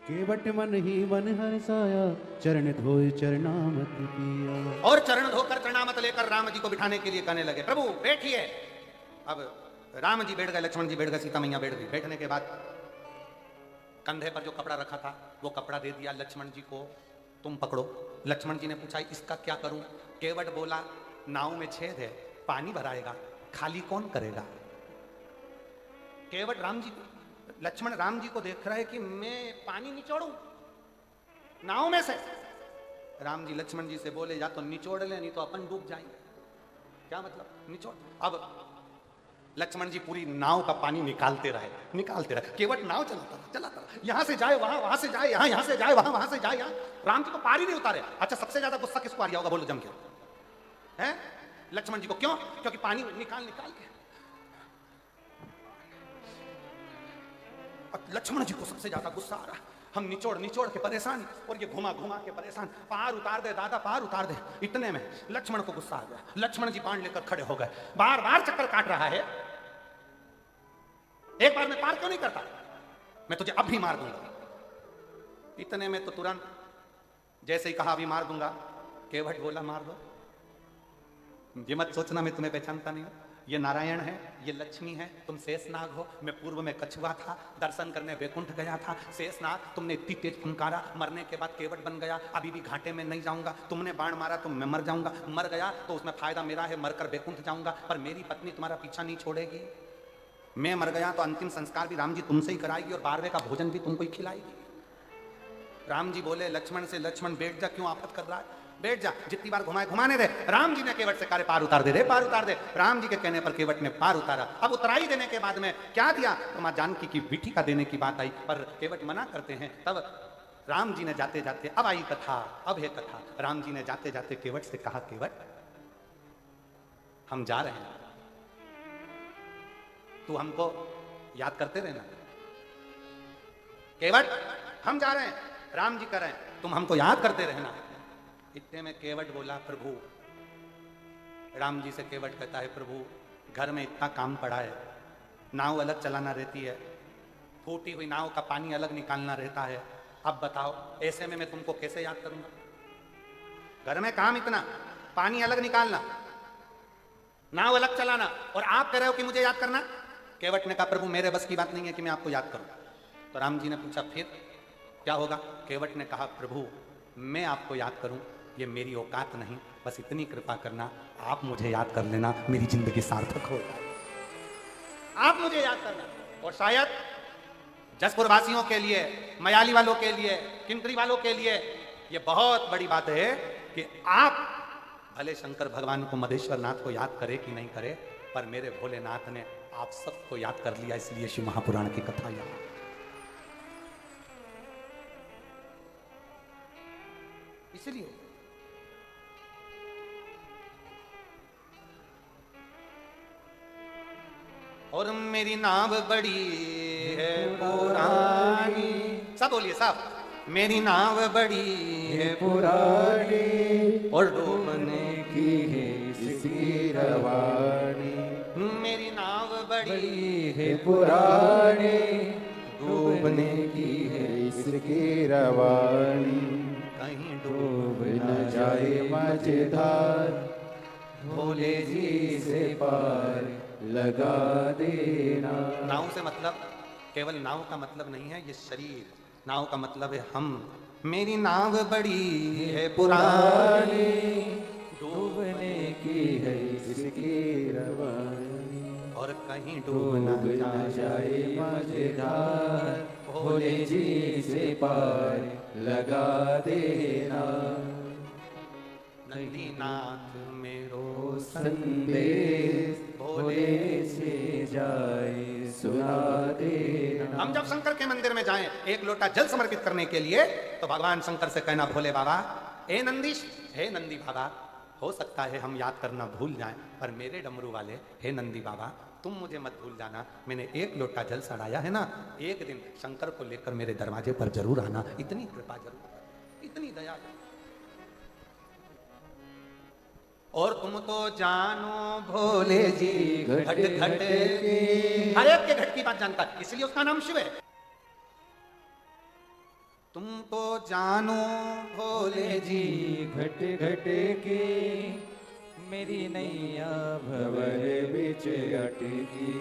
केवट मन ही मन हर्षाया, चरण धोए चरणामत किया। और चरण धोकर चरणामत लेकर राम जी को बिठाने के लिए कहने लगे प्रभु बैठिए। अब राम जी बैठ गए, लक्ष्मण जी बैठ गए, सीता मैया बैठ गई। बैठने के बाद कंधे पर जो कपड़ा रखा था वो कपड़ा दे दिया लक्ष्मण जी को, तुम पकड़ो। लक्ष्मण जी ने पूछा इसका क्या करूं? केवट बोला नाव में छेद है, पानी भराएगा, खाली कौन करेगा? केवट राम जी, लक्ष्मण राम जी को देख रहा है कि मैं पानी निचोड़ूं नाव में से। राम जी लक्ष्मण जी से बोले या तो निचोड़ ले, नहीं तो अपन डूब जाएंगे। क्या मतलब निचोड़? अब लक्ष्मण जी पूरी नाव का पानी निकालते रहे, निकालते रहे। केवट नाव चलाता रहा, चलाता रहा, यहां से जाए वहां, वहां से जाए यहां, यहां से जाए वहां, वहां से जाए यहां। राम जी को पार ही नहीं उतारे। अच्छा सबसे ज्यादा गुस्सा किसको आ रहा होगा बोलो जम के? हैं लक्ष्मण जी को। क्यों? क्योंकि पानी निकाल निकाल के। लक्ष्मण जी को सबसे ज्यादा गुस्सा आ रहा, हम निचोड़ निचोड़ के परेशान और ये घुमा घुमा के परेशान, पार उतार दे दादा, पार उतार दे। इतने में लक्ष्मण को गुस्सा आ गया। लक्ष्मण जी बाण लेकर खड़े हो गए, बार बार चक्कर काट रहा है, एक बार में पार क्यों नहीं करता? मैं तुझे अब भी मार दूंगा। इतने में तो तुरंत जैसे ही कहा अभी मार दूंगा, केवट बोला मार दो। ये मत सोचना मैं तुम्हें पहचानता नहीं हूं, ये नारायण है, ये लक्ष्मी है, तुम शेषनाग हो। मैं पूर्व में कछुआ था, दर्शन करने वैकुंठ गया था। शेषनाग तुमने इतनी तेज फुंकारा, मरने के बाद केवट बन गया। अभी भी घाटे में नहीं जाऊंगा, तुमने बाण मारा तो मैं मर जाऊंगा, मर गया तो उसमें फायदा मेरा है, मरकर वैकुंठ जाऊंगा, पर मेरी पत्नी तुम्हारा पीछा नहीं छोड़ेगी। मैं मर गया तो अंतिम संस्कार भी राम जी तुमसे ही कराएगी और 12वें का भोजन भी तुमको ही खिलाएगी। राम जी बोले लक्ष्मण से, लक्ष्मण बैठ जा, क्यों आफत कर रहा है, बैठ जा, जितनी बार घुमाए घुमाने दे। राम जी ने केवट से कहा पार उतार दे रे, पार उतार दे। राम जी के कहने पर केवट ने पार उतारा। अब उतराई देने के बाद में क्या दिया? तो मां जानकी की बिठी का देने की बात आई, पर केवट मना करते हैं। तब राम जी ने जाते जाते, अब आई कथा, अब है कथा। राम जी ने जाते जाते केवट से कहा केवट हम जा रहे हैं, तू हमको याद करते रहना। केवट हम जा रहे हैं, राम जी कर रहे हैं, तुम हमको याद करते रहना। इतने में केवट बोला प्रभु, राम जी से केवट कहता है प्रभु घर में इतना काम पड़ा है, नाव अलग चलाना रहती है, फूटी हुई नाव का पानी अलग निकालना रहता है, अब बताओ ऐसे में मैं तुमको कैसे याद करूंगा? घर में काम इतना, पानी अलग निकालना, नाव अलग चलाना, और आप कह रहे हो कि मुझे याद करना? केवट ने कहा प्रभु मेरे बस की बात नहीं है कि मैं आपको याद करूं। तो राम जी ने पूछा फिर क्या होगा? केवट ने कहा प्रभु मैं आपको याद करूं ये मेरी औकात नहीं, बस इतनी कृपा करना, आप मुझे याद कर लेना, मेरी जिंदगी सार्थक हो जाए। आप मुझे याद करना। और शायद जसपुर वासियों के लिए, मयाली वालों के लिए, किंकरी वालों के लिए ये बहुत बड़ी बात है कि आप भले शंकर भगवान को, मधेश्वर नाथ को याद करे कि नहीं करे, पर मेरे भोलेनाथ ने आप सबको याद कर लिया, इसलिए शिव महापुराण की कथा यहाँ। इसलिए और मेरी नाव बड़ी है पुरानी, सब बोलिए सब, मेरी नाव बड़ी है पुरानी और डूबने की है इसकी रवानी। मेरी नाव बड़ी है पुरानी डूबने की है इसकी रवानी। कहीं डूब न जाए मझधार भोले जी से पार, लगा देना। नाव से मतलब केवल नाव का मतलब नहीं है ये शरीर, नाव का मतलब है हम। मेरी नाव बड़ी है पुरानी, डूबने की है इसकी रवानी, और कहीं डूब न डूब ना जाए मझधार, भोले जी से पार लगा देना। नंदीनाथ मेरो संदेश भोले से जाए सुना देना। हम जब शंकर के मंदिर में जाएं एक लोटा जल समर्पित करने के लिए, तो भगवान शंकर से कहना, भोले बाबा, ए नंदीश, हे नंदी बाबा, हो सकता है हम याद करना भूल जाएं, पर मेरे डमरू वाले, हे नंदी बाबा, तुम मुझे मत भूल जाना। मैंने एक लोटा जल चढ़ाया है ना, एक दिन शंकर को लेकर मेरे दरवाजे पर जरूर आना। इतनी कृपा जरूर, इतनी दया। और तुम तो जानो भोले जी घट घट की, हर एक के घट की बात जानता है, इसलिए उसका नाम शिव है। तुम तो जानो भोले जी घट घट के, मेरी नैया भंवर बिच अटकी,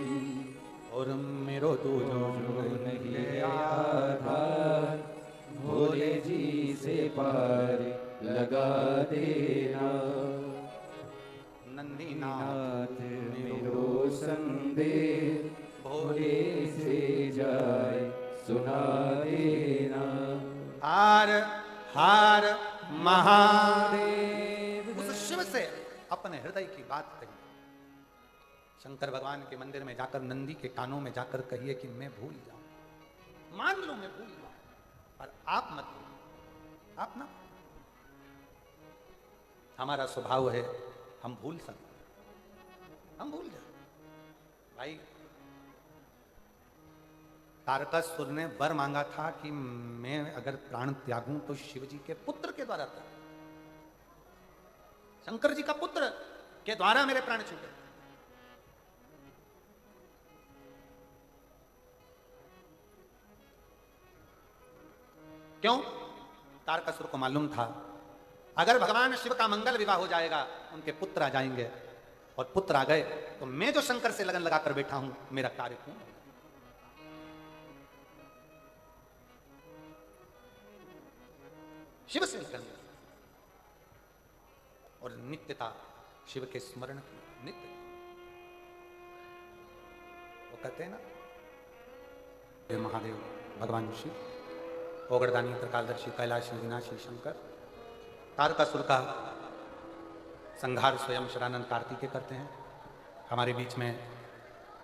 और मेरो दूजो नहीं आधार, भोले जी से पार लगा देना। नंदीनाथ मेरो संदेश भोले से जाए सुना देना। हार हार महादेव, उस शिव से अपने हृदय की बात कही। शंकर भगवान के मंदिर में जाकर नंदी के कानों में जाकर कहिए कि मैं भूल जाऊं, मान लो मैं भूल जाऊं, पर आप मत भूलो, आप ना। हमारा स्वभाव है हम भूल सकते, हम भूल जाए। भाई तारकासुर ने वर मांगा था कि मैं अगर प्राण त्यागूं तो शिव जी के पुत्र के द्वारा था, शंकर जी का पुत्र के द्वारा मेरे प्राण छूटे। क्यों? तारकासुर को मालूम था अगर भगवान शिव का मंगल विवाह हो जाएगा, उनके पुत्र आ जाएंगे, और पुत्र आ गए तो मैं जो शंकर से लगन लगाकर बैठा हूं, मेरा कार्य पूर्ण होगा। शिव से लगन और नित्यता शिव के स्मरण की नित्य। वो कहते हैं ना, हे महादेव भगवान शिव, ओगरदानी त्रिकालदर्शी कैलाश विनाशी शंकर, तारकासुर का संहार स्वयं शरानंद कार्तिकेय करते हैं। हमारे बीच में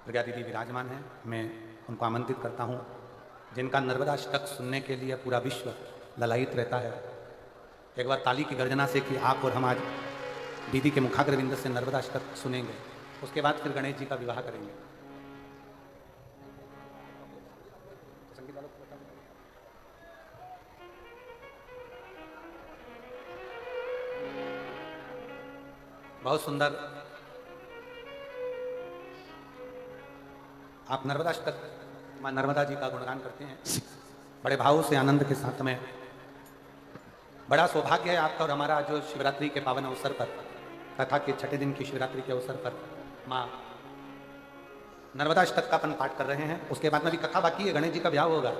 प्रज्ञा दीदी विराजमान हैं, मैं उनको आमंत्रित करता हूं, जिनका नर्मदाष्टक सुनने के लिए पूरा विश्व ललायित रहता है। एक बार ताली की गर्जना से कि आप और हम आज दीदी के मुखाग्रविंद से नर्मदाष्टक सुनेंगे, उसके बाद फिर गणेश जी का विवाह करेंगे। बहुत सुंदर आप नर्मदाष्टक मां नर्मदा जी का गुणगान करते हैं बड़े भाव से, आनंद के साथ में। बड़ा सौभाग्य है आपका और हमारा जो शिवरात्रि के पावन अवसर पर, कथा के छठे दिन की शिवरात्रि के अवसर पर मां नर्मदाष्टक का अपन पाठ कर रहे हैं। उसके बाद में भी कथा बाकी है, गणेश जी का ब्याह होगा,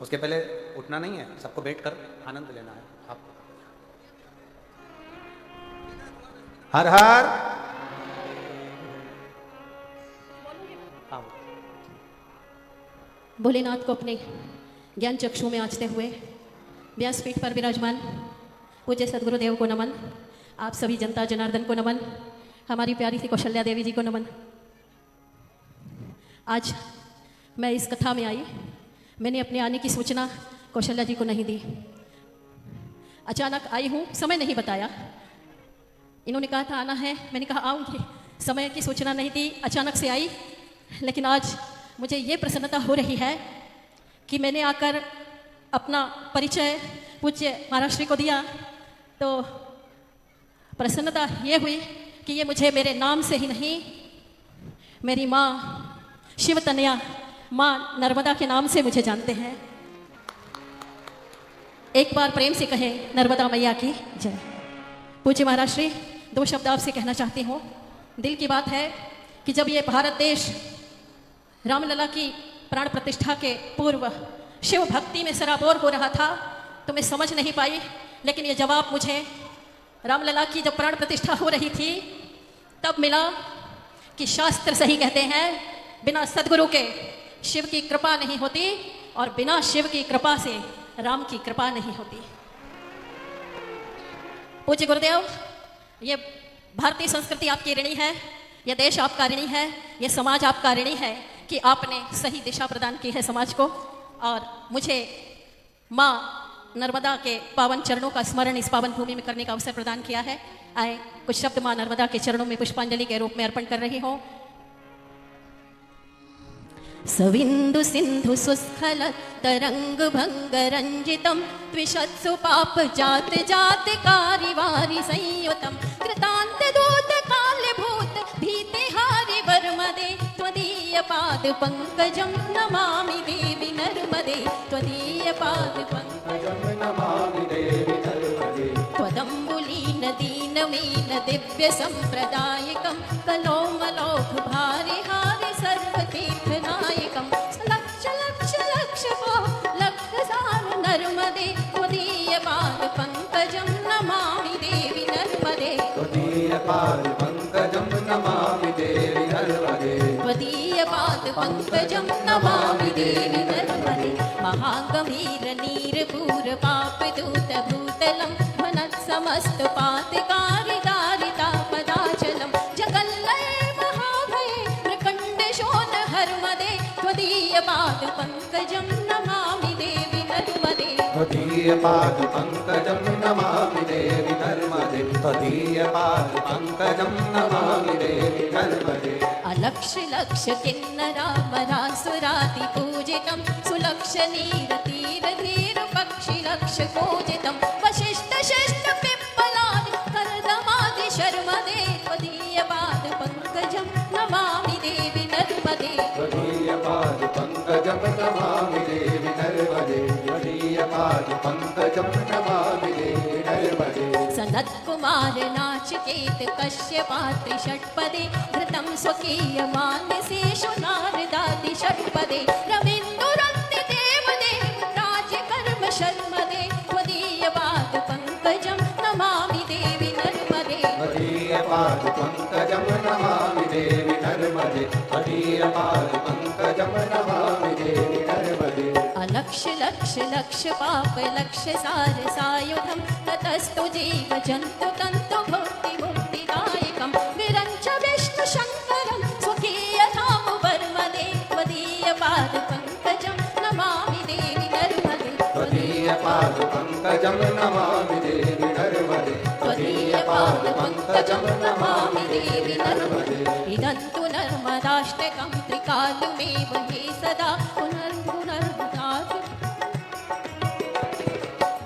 उसके पहले उठना नहीं है, सबको बैठकर आनंद लेना है आपको। हर हर भोलेनाथ को अपने ज्ञान चक्षु में आंचते हुए व्यासपीठ पर विराजमान पूज्य सदगुरुदेव को नमन, आप सभी जनता जनार्दन को नमन, हमारी प्यारी सी कौशल्या देवी जी को नमन। आज मैं इस कथा में आई, मैंने अपने आने की सूचना कौशल्या जी को नहीं दी, अचानक आई हूँ, समय नहीं बताया। इन्होंने कहा था आना है, मैंने कहा आऊँगी, समय की सूचना नहीं दी, अचानक से आई। लेकिन आज मुझे ये प्रसन्नता हो रही है कि मैंने आकर अपना परिचय पूज्य महाराज श्री को दिया, तो प्रसन्नता ये हुई कि ये मुझे मेरे नाम से ही नहीं, मेरी माँ शिव तनया माँ नर्मदा के नाम से मुझे जानते हैं। एक बार प्रेम से कहें नर्मदा मैया की जय। पूज्य महाराज श्री, दो शब्द आपसे कहना चाहती हूँ। दिल की बात है कि जब ये भारत देश रामलला की प्राण प्रतिष्ठा के पूर्व शिव भक्ति में सराबोर हो रहा था तो मैं समझ नहीं पाई, लेकिन ये जवाब मुझे रामलला की जब प्राण प्रतिष्ठा हो रही थी तब मिला कि शास्त्र सही कहते हैं, बिना सदगुरु के शिव की कृपा नहीं होती और बिना शिव की कृपा से राम की कृपा नहीं होती। पूज्य गुरुदेव, ये भारतीय संस्कृति आपकी ऋणी है, यह देश आपका ऋणी है, यह समाज आपका ऋणी है कि आपने सही दिशा प्रदान की है समाज को। और मुझे माँ नर्मदा के पावन चरणों का स्मरण इस पावन भूमि में करने का अवसर प्रदान किया है। आए कुछ शब्द माँ नर्मदा के चरणों में पुष्पांजलि के रूप में अर्पण कर रही हूँ। सविंदु सिंधु सुस्खल तरंग भंग रंजितम त्विशत्सु पाप जात जात कारिवारि संयुतम कृतांत दूत काल्य भूत भीति हारि वर्मदे त्वदीय पाद पंकजम नमामि देवी नर्मदे त्वदीय पाद पंकजम नमामि देवी नर्मदे त्वदंबुलीन दीनमीन दिव्य संप्रदायकम कलोमलोघ भारि हारि सर्वतीर्थनायकम लक्ष लक्ष लक्ष लक्ष सार नर्मदे त्वदीय पाद पंकजम नमामि देवी नर्मदे त्वदीय पाद पंकजम नमामि देवी नर्मदे त्वदीय पाद पंकजम नमामि देवी नर्मदे महागंभीर नीरपूर पाप दूत भूतलम मनत् समस्त पातकारि दारिता पदाचलम जगल्लये महाभये प्रकंड शोण हर्मदे त्वदीय पाद पंकजम नमामि देवी नर्मदे त्वदीय पाद पंकजम नमामि देवी नर्मदे त्वदीय पाद पंकजम नमामि देवी नर्मदे अलक्ष लक्ष किन्नरामरासुराति पूजितं सुलक्ष नीर तीर धीर पक्षि लक्ष पूजितं वशिष्ठ शिष्ट पिप्पलादि कर्दमादि शर्मदे त्वदीय पाद पंकजं नमामि देवी नर्मदे त्वदीय पाद पंकजम नमामि देवी नर्मदे त्वदीय पाद पंकजम नमामि देवी नर्मदे सनत् कुमार नाचिकेत कश्यपात्रि षट्पदे घृतं स्वकीय मानसेषु नारदादि षट्पदे रविन्दुरन्ति देवदेव राज्य कर्म शर्मदे त्वदीय पाद पंकजं नमामि देवी नर्मदे त्वदीय पाद पंकजम नमामि देवी नर्मदे त्वदीय पाद पंकजम नमामि देवी नर्मदे अलक्ष लक्ष लक्ष पाप लक्ष सार सायुधं ततस्तु जीव जन्तु तन्तु भुक्ति मुक्तिदायकं विरञ्च विष्णु शङ्करं स्वकीय धाम वर्मदे त्वदीय पाद पंकजं नमामि देवी नर्मदे त्वदीय पाद पंकजम नमामि देवी नर्मदे त्वदीय पाद पंकजम नमामि देवी नर्मदे इदन्तु नर्मदाष्टकं त्रिकालमेव हि सदा पुनर्पुनर्भुतात्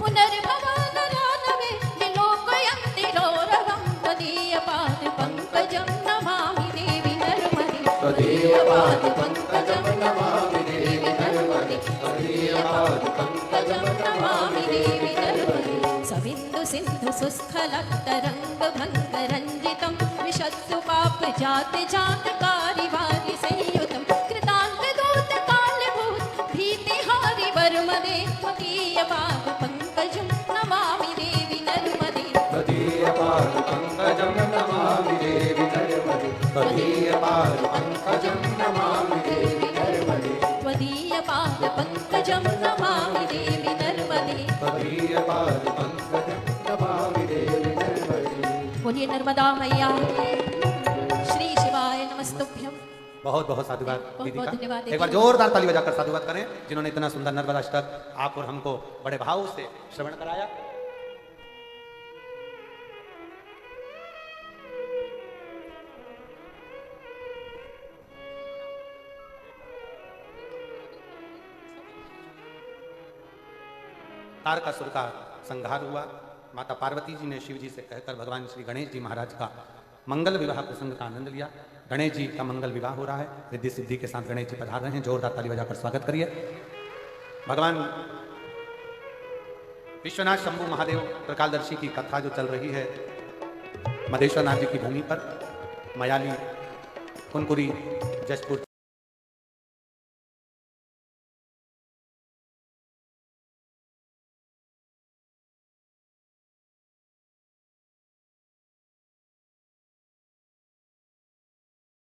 पुनर्भवानरानवे विलोकयन्ति रौरवं त्वदीय पाद पंकजं नमामि देवी नर्मदे त्वदीय पाद पंकजम नमामि देवी नर्मदे त्वदीय पाद पंकजम नमामि देवी नर्मदे सविन्दु सिन्धु सुस्खलत् तरंग भंग रंजितं विशत्सु पाप जात जात कारिवारि संयुतं कृतांत दूत काल्य भूत भीति हारि वर्मदे त्वदीय पाद पंकजं नमामि देवी नर्मदे त्वदीय पाद पंकजम नमामि देवी नर्मदे त्वदीय पाद पंकजम नमामि देवी नर्मदे त्वदीय पाद पंकजं नमामि देवी नर्मदे त्वदीय पाद पंकजम नमामि देवी नर्मदे बोलिए नर्मदा मैया श्री शिवाय नमस्तुभ्यं। बहुत बहुत साधुवाद बहुत दीदी बहुत का। धन्यवाद एक बार जोरदार ताली बजाकर साधुवाद करें जिन्होंने इतना सुंदर नर्मदा अष्टक आप और हमको बड़े भाव से श्रवण कराया। तारकासुर का संहार हुआ। माता पार्वती जी ने शिव जी से कहकर भगवान श्री गणेश जी महाराज का मंगल विवाह प्रसंग का आनंद लिया। गणेश जी का मंगल विवाह हो रहा है, रिद्धि सिद्धि के साथ गणेश जी पधार रहे हैं। जोरदार ताली बजाकर स्वागत करिए। भगवान विश्वनाथ शंभु महादेव त्रिकालदर्शी की कथा जो चल रही है मधेश्वर नाथ जी की भूमि पर, मयाली फुनकुरी जशपुर।